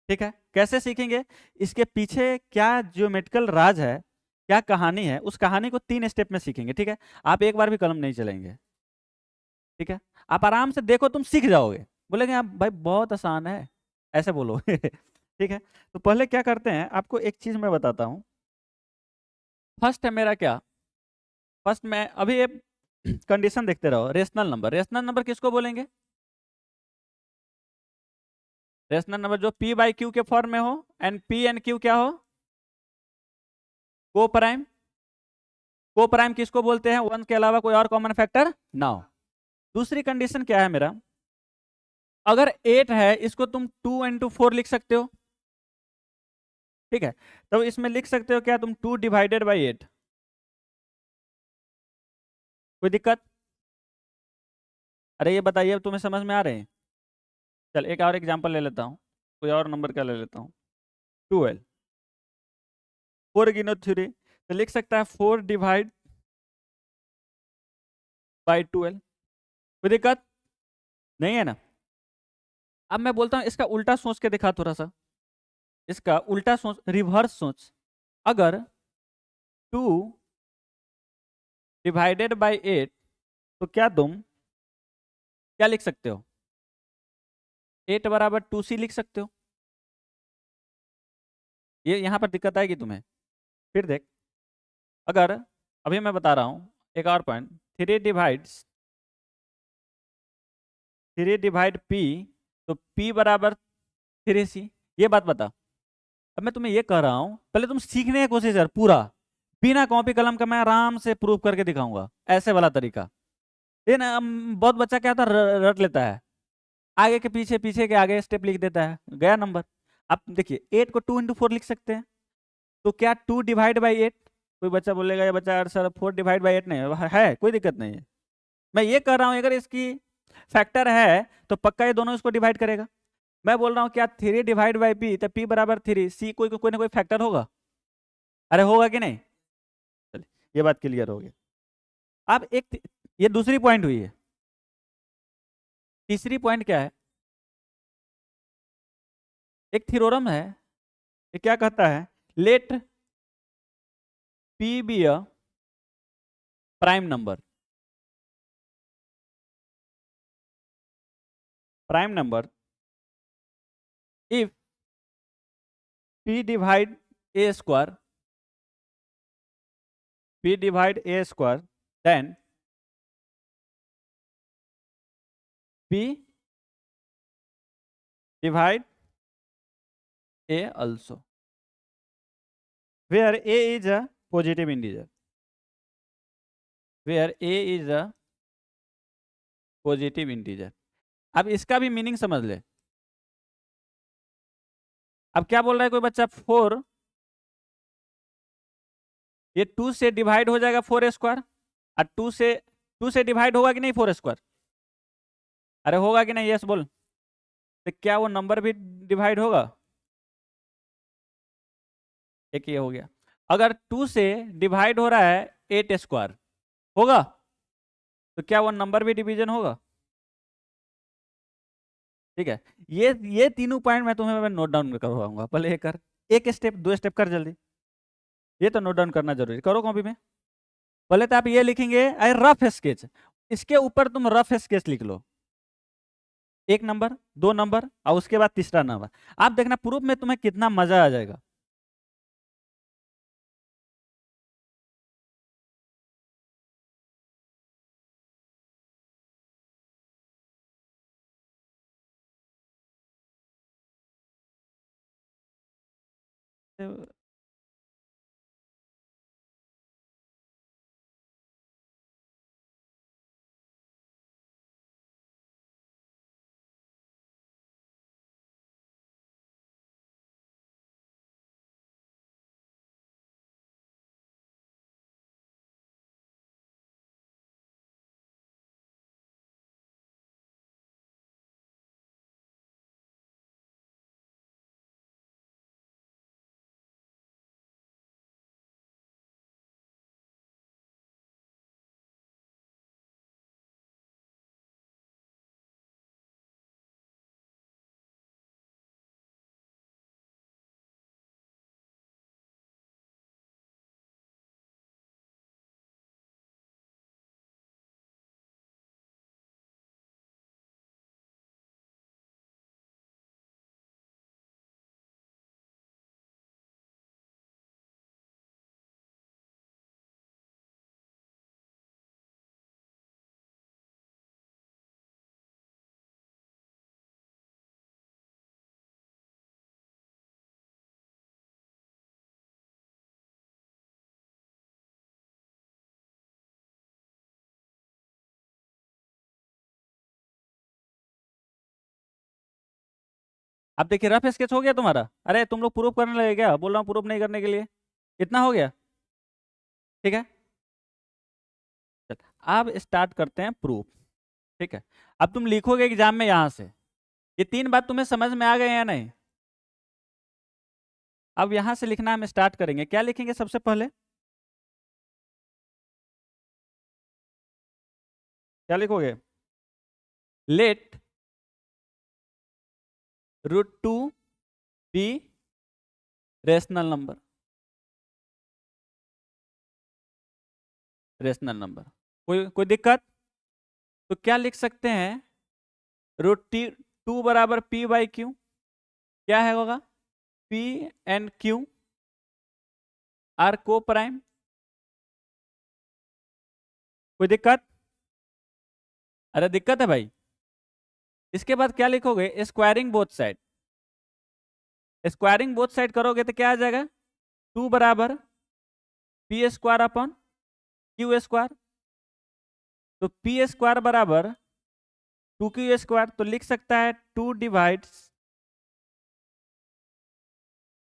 ठीक है। कैसे सीखेंगे, इसके पीछे क्या ज्योमेट्रिकल राज है, क्या कहानी है, उस कहानी को 3 स्टेप में सीखेंगे, ठीक है। आप एक बार भी कलम नहीं चलेंगे, ठीक है। आप आराम से देखो, तुम सीख जाओगे। बोलेंगे आप भाई बहुत आसान है, ऐसे बोलो ठीक है। तो पहले क्या करते हैं, आपको एक चीज मैं बताता हूं। फर्स्ट है मेरा क्या, फर्स्ट में अभी एक कंडीशन देखते रहो, रेशनल नंबर। रेशनल नंबर किसको बोलेंगे, रेशनल नंबर जो p/q के फॉर्म में हो, एंड p एंड q क्या हो, को प्राइम। को प्राइम किसको बोलते हैं, 1 के अलावा कोई और कॉमन फैक्टर ना हो। दूसरी कंडीशन क्या है मेरा, अगर 8 है, इसको तुम 2 × 4 लिख सकते हो, ठीक है। तो इसमें लिख सकते हो क्या तुम, 2/8। कोई दिक्कत, अरे ये बताइए तुम्हें समझ में आ रहे हैं। चल एक और एग्जांपल ले लेता हूँ, कोई और नंबर का ले लेता हूँ, 12। 4 गिनो 3, तो लिख सकता है 4/12। कोई दिक्कत नहीं है ना। अब मैं बोलता हूँ इसका उल्टा सोच के दिखा थोड़ा सा, इसका उल्टा सोच, रिवर्स सोच। अगर 2/8, तो क्या तुम क्या लिख सकते हो, 8 बराबर 2c लिख सकते हो। ये यहां पर दिक्कत आएगी तुम्हें। फिर देख, अगर अभी मैं बता रहा हूं एक और पॉइंट, 3 p, तो p बराबर 3c, ये बात बता। अब मैं तुम्हें ये कह रहा हूं, पहले तुम सीखने की कोशिश कर पूरा, बिना कॉपी कलम का मैं आराम से प्रूव करके दिखाऊंगा, ऐसे वाला तरीका। ये ना बहुत बच्चा क्या होता है, रट लेता है, आगे के पीछे, पीछे के आगे स्टेप लिख देता है, गया नंबर। अब देखिए 8 को 2 × 4 लिख सकते हैं, तो क्या 2/8। कोई बच्चा बोलेगा ये बच्चा सर 4/8 नहीं है, कोई दिक्कत नहीं है। मैं ये कह रहा हूं अगर इसकी फैक्टर है तो पक्का ये दोनों इसको डिवाइड करेगा। मैं बोल रहा हूँ क्या 3/p, तो p बराबर 3, c कोई ना कोई फैक्टर होगा, अरे होगा कि नहीं। चलिए ये बात क्लियर हो गई। अब एक ये दूसरी पॉइंट हुई है, तीसरी पॉइंट क्या है, एक थ्योरम है, ये क्या कहता है, let p be a prime number. Prime number if p divide a square, then p divide a also, where a is a positive integer, where a is a positive integer। अब इसका भी मीनिंग समझ ले। अब क्या बोल रहा है कोई बच्चा, 4, ये 2 से डिवाइड हो जाएगा 4² और 2 से डिवाइड होगा कि नहीं 4², अरे होगा कि नहीं, यस बोल। तो क्या वो नंबर भी डिवाइड होगा, एक ये हो गया। अगर 2 से डिवाइड हो रहा है 8² होगा, तो क्या वो नंबर भी डिवीजन होगा, ठीक है। ये तीनों पॉइंट मैं तुम्हें नोट डाउन करवाऊंगा, पहले ये कर, एक स्टेप 2 स्टेप कर जल्दी, ये तो नोट डाउन करना जरूरी, करो कॉपी में। पहले तो आप ये लिखेंगे रफ स्केच, इसके ऊपर तुम रफ स्केच लिख लो, 1 नंबर 2 नंबर और उसके बाद तीसरा नंबर। आप देखना प्रूफ में तुम्हें कितना मजा आ जाएगा। अब देखिए रफ स्केच हो गया तुम्हारा। अरे तुम लोग प्रूफ करने लगे क्या? बोल रहा हूँ प्रूफ नहीं करने के लिए। इतना हो गया, ठीक है। चल, अब स्टार्ट करते हैं प्रूफ, ठीक है। अब तुम लिखोगे एग्जाम में यहां से। ये 3 बात तुम्हें समझ में आ गए या नहीं? अब यहां से लिखना हम स्टार्ट करेंगे। क्या लिखेंगे सबसे पहले? क्या लिखोगे? Let √2 be rational number. Rational number, कोई दिक्कत? तो क्या लिख सकते हैं? √2 बराबर p/q। क्या है होगा? p एंड q आर को प्राइम। कोई दिक्कत? अरे दिक्कत है भाई। इसके बाद क्या लिखोगे? Squaring both side. Squaring both side करोगे तो क्या आ जाएगा? 2 बराबर p² अपॉन q²। तो p² बराबर 2q²। तो लिख सकता है 2 डिवाइड्स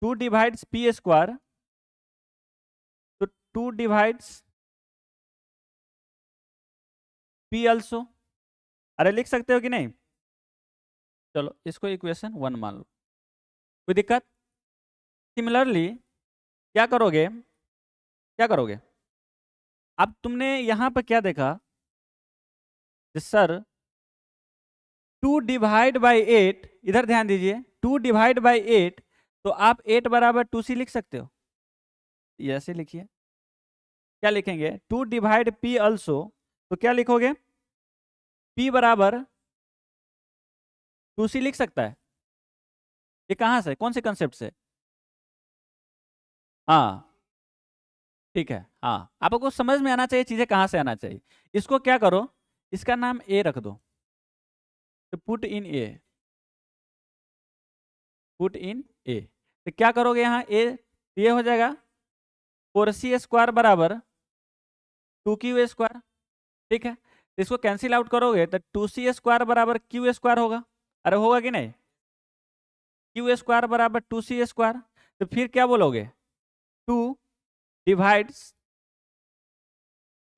p²। तो 2 डिवाइड्स p also। अरे लिख सकते हो कि नहीं? चलो इसको इक्वेशन 1 मान लो। कोई दिक्कत? सिमिलरली क्या करोगे? अब तुमने यहां पर क्या देखा? सर 2 डिवाइड बाई 8, इधर ध्यान दीजिए, 2 डिवाइड बाई 8, तो आप 8 बराबर 2c लिख सकते हो। ये ऐसे लिखिए। क्या लिखेंगे? 2 डिवाइड p also। तो क्या लिखोगे? p बराबर 2c लिख सकता है। ये कहां से, कौन से कंसेप्ट से? हाँ ठीक है। हाँ, आपको समझ में आना चाहिए चीजें कहां से आना चाहिए। इसको क्या करो, इसका नाम a रख दो। तो पुट इन a। तो क्या करोगे यहाँ? a ये हो जाएगा 4c² बराबर 2q²। ठीक है, इसको कैंसिल आउट करोगे तो 2c² बराबर q² होगा। अरे होगा कि नहीं? q² बराबर 2c²। तो फिर क्या बोलोगे? 2 डिवाइड्स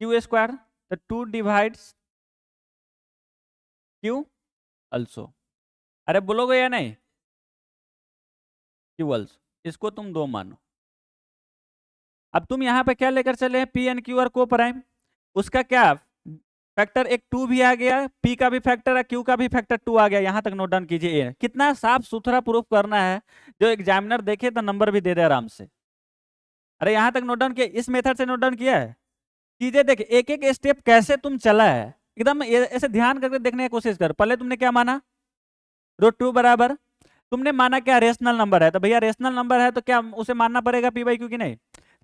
q²। तो 2 डिवाइड्स q also। अरे बोलोगे या नहीं? q also। इसको तुम 2 मानो। अब तुम यहाँ पे क्या लेकर चले हैं? p एंड q आर को प्राइम। उसका क्या फैक्टर? एक 2 भी आ गया, p का भी फैक्टर है, q का भी फैक्टर 2 आ गया। यहां तक नोट डाउन कीजिए। कितना साफ सुथरा प्रूफ करना है, जो एग्जामिनर देखे तो नंबर भी दे दे आराम से। अरे यहां तक नोट डाउन किया? इस मेथड से नोट डाउन किया है? चीजें देख, एक एक स्टेप कैसे तुम चला है, एकदम ऐसे ध्यान करके देखने की कोशिश कर। पहले तुमने क्या माना? √2 बराबर, तुमने माना क्या? रेशनल नंबर है। तो भैया रेशनल नंबर है तो क्या उसे मानना पड़ेगा p/q की नहीं?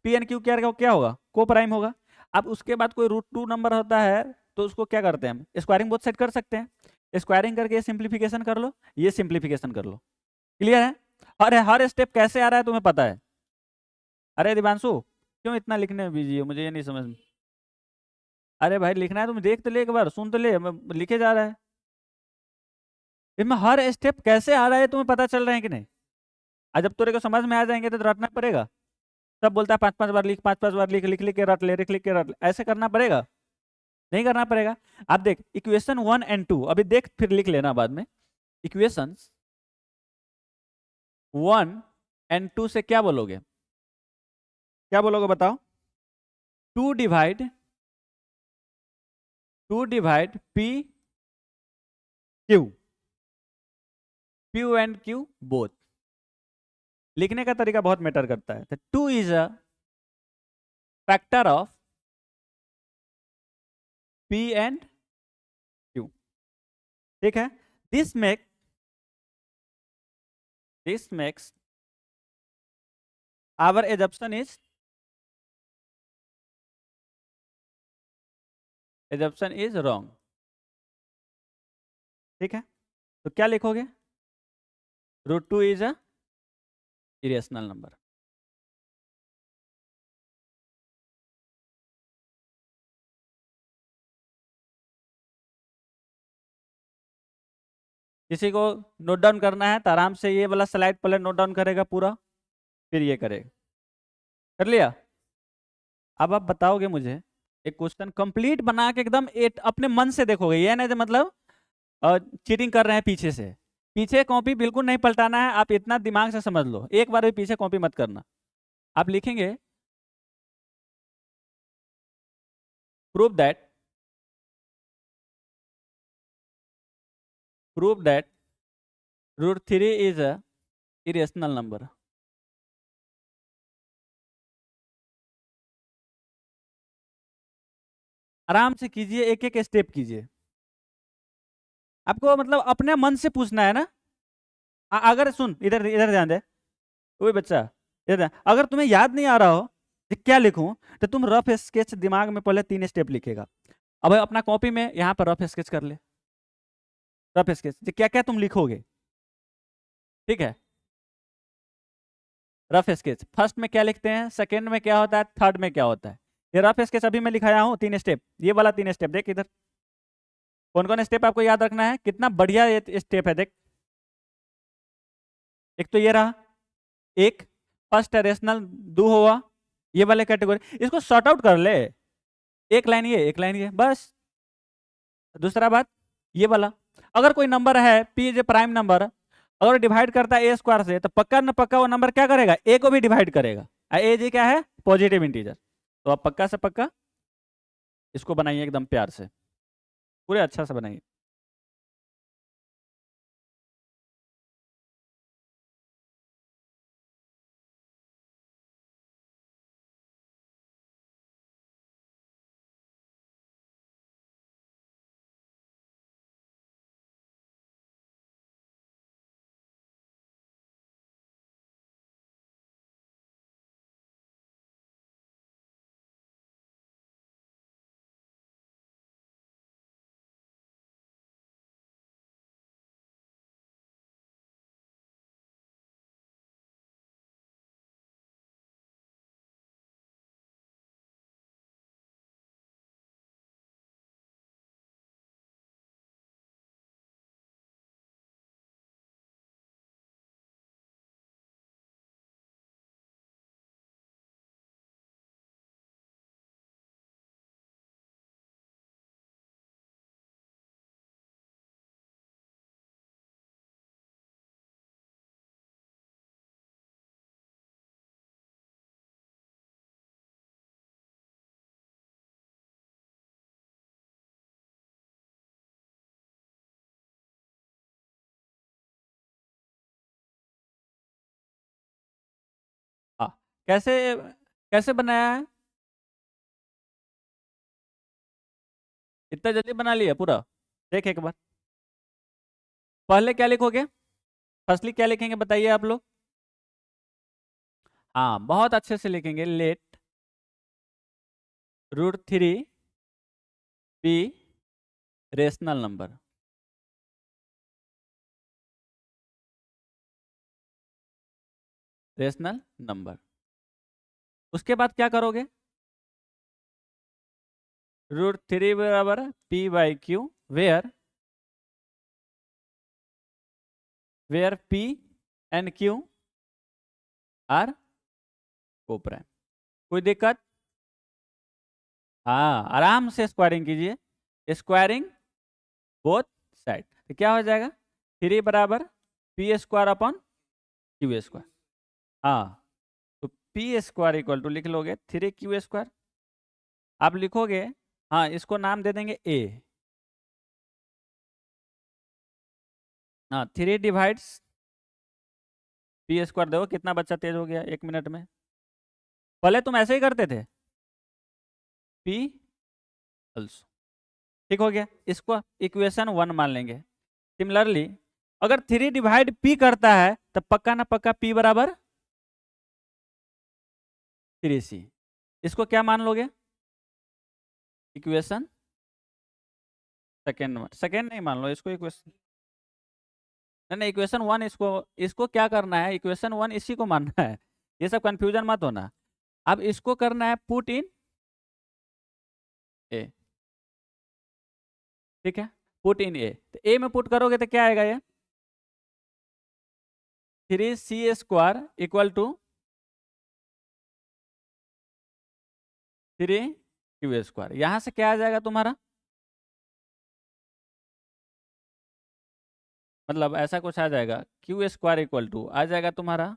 p एंड q क्या होगा? को प्राइम होगा। अब उसके बाद कोई √2 नंबर होता है तो उसको क्या करते हैं हम? स्क्वायरिंग बोथ साइड कर सकते हैं। स्क्वायरिंग करके ये सिंप्लीफिकेशन कर लो, ये सिंप्लीफिकेशन कर लो। क्लियर है? और हर स्टेप कैसे आ रहा है तुम्हें पता है। अरे दिवांशु, क्यों इतना लिखने में बिजी हो, मुझे ये नहीं समझ में। अरे भाई लिखना है, तुम देख तो ले, एक बार सुन तो ले, लिखे जा रहा है इसमें हर स्टेप कैसे आ रहा है, तुम्हें पता चल रहा है कि नहीं? आज जब तेरे को समझ में आ जाएंगे तो रटना पड़ेगा। सब बोलता है 5 5 बार लिख, 5 5 बार लिख, लिख लिख के रट ले, लिख लिख के रट ले, ऐसे करना पड़ेगा? नहीं करना पड़ेगा। अब देख इक्वेशन 1 और 2, अभी देख फिर लिख लेना बाद में। इक्वेशन 1 और 2 से क्या बोलोगे, क्या बोलोगे बताओ? 2 divide p q, p and q both. लिखने का तरीका बहुत मैटर करता है। तो 2 is a factor of p and q, ठीक है। This makes our assumption is wrong, ठीक है। तो क्या लिखोगे? √2 इज अ इरेशनल नंबर। किसी को नोट डाउन करना है तो आराम से ये वाला स्लाइड पहले नोट डाउन करेगा पूरा, फिर ये करेगा। कर लिया? अब आप बताओगे मुझे एक क्वेश्चन कंप्लीट बना के एकदम अपने मन से देखोगे, ये नहीं तो मतलब चीटिंग कर रहे हैं पीछे से। पीछे कॉपी बिल्कुल नहीं पलटाना है, आप इतना दिमाग से समझ लो, एक बार भी पीछे कॉपी मत करना। आप लिखेंगे prove that √3 is a irrational number. आराम से कीजिए, एक एक स्टेप कीजिए। आपको मतलब अपने मन से पूछना है ना। अगर सुन, इधर इधर ध्यान दे, कोई बच्चा इधर ध्यान। अगर तुम्हें याद नहीं आ रहा हो कि क्या लिखूं, तो तुम रफ स्केच दिमाग में पहले 3 स्टेप लिखेगा। अब अपना कॉपी में यहाँ पर रफ स्केच कर ले। रफ स्केच क्या क्या तुम लिखोगे, ठीक है। रफ स्केच फर्स्ट में क्या लिखते हैं, सेकंड में क्या होता है, थर्ड में क्या होता है। ये रफ स्केच अभी मैं लिखाया हूँ 3 स्टेप, ये वाला 3 स्टेप देख इधर। कौन कौन स्टेप आपको याद रखना है, कितना बढ़िया ये स्टेप है देख। एक तो ये रहा, एक फर्स्ट रेशनल दो हुआ, ये वाले कैटेगरी, इसको सॉर्ट आउट कर ले। एक लाइन ये, एक लाइन ये, बस। दूसरा बात ये वाला, अगर कोई नंबर है पी जे प्राइम नंबर, अगर डिवाइड करता है ए स्क्वायर से, तो पक्का न पक्का वो नंबर क्या करेगा, ए को भी डिवाइड करेगा। ए जी क्या है, पॉजिटिव इंटीजर। तो आप पक्का से पक्का इसको बनाइए एकदम प्यार से, पूरे अच्छा से बनाइए। हाँ, कैसे कैसे बनाया है, इतना जल्दी बना लिया पूरा? देख एक बार, पहले क्या लिखोगे, फर्स्टली क्या लिखेंगे बताइए आप लोग? हाँ बहुत अच्छे से लिखेंगे, let √3 be rational number. Rational number उसके बाद क्या करोगे, √3 बराबर p/q where p and q are coprime. कोई दिक्कत? हाँ, आराम से स्क्वायरिंग कीजिए, स्क्वायरिंग बोथ साइड। तो क्या हो जाएगा, 3 बराबर p² अपॉन q²। हाँ, तो p² इक्वल टू लिख लोगे 3q²। आप लिखोगे, हाँ इसको नाम दे देंगे a। हाँ, 3 डिवाइड्स p² देखो कितना बच्चा तेज हो गया 1 मिनट में। पहले तुम ऐसे ही करते थे, p अल्सो। ठीक हो गया, इसको इक्वेशन 1 मान लेंगे। सिमिलरली अगर 3 डिवाइड p करता है तब पक्का ना पक्का p बराबर 3c। इसको क्या मान लोगे, इक्वेशन सेकेंड नहीं मान लो इसको, इक्वेशन नहीं, इक्वेशन 1। इसको क्या करना है, इक्वेशन 1 इसी को मानना है, ये सब कंफ्यूजन मत होना। अब इसको करना है पुट इन ए। ठीक है, पुट इन ए। तो ए में पुट करोगे तो क्या आएगा, ये 3c² इक्वल टू 3q²। यहां से क्या आ जाएगा तुम्हारा, मतलब ऐसा कुछ आ जाएगा, q² इक्वल टू आ जाएगा तुम्हारा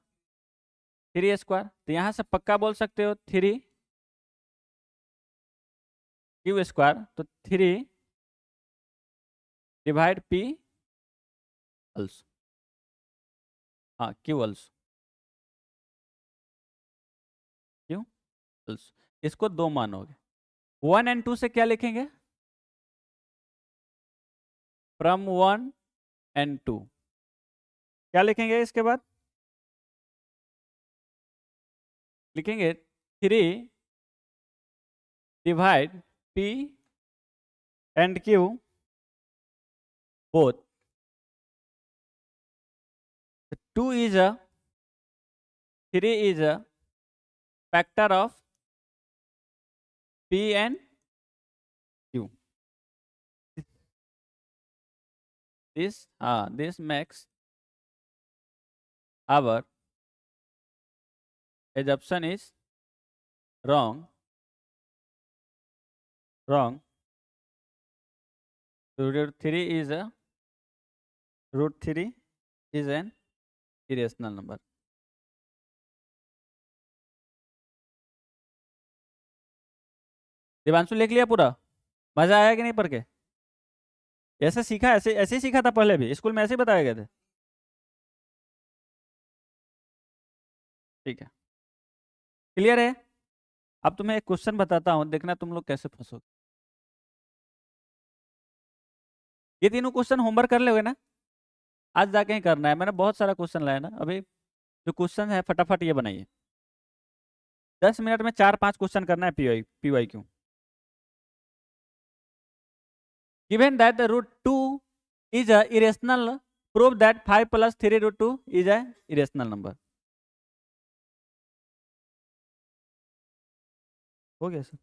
3a²। तो यहां से पक्का बोल सकते हो 3q², तो 3 डिवाइड p अल्सो। हाँ, q अल्सो, q अल्सो। इसको 2 मानोगे। 1 एंड 2 से क्या लिखेंगे, फ्रॉम 1 एंड 2 क्या लिखेंगे, इसके बाद लिखेंगे 3 divide p and q both. 2 is a 3 is a factor of p and q. This makes our assumption is wrong. √3 is an irrational number. Divanshu लिख लिया पूरा? मजा आया कि नहीं पढ़ के? ऐसे सीखा, ऐसे ऐसे ही सीखा था पहले भी, स्कूल में ऐसे ही बताए गए थे। ठीक है, क्लियर है? अब तुम्हें एक क्वेश्चन बताता हूं, देखना तुम लोग कैसे फंसोगे। ये तीनों क्वेश्चन होमवर्क कर लोगे ना? आज जाके ही करना है, मैंने बहुत सारा क्वेश्चन लाया ना अभी। जो क्वेश्चन है फटाफट ये बनाइए, 10 मिनट में 4-5 क्वेश्चन करना है PYQ। Given that the √2 is a irrational, prove that 5 plus 3√2 is a irrational number। हो गया सर?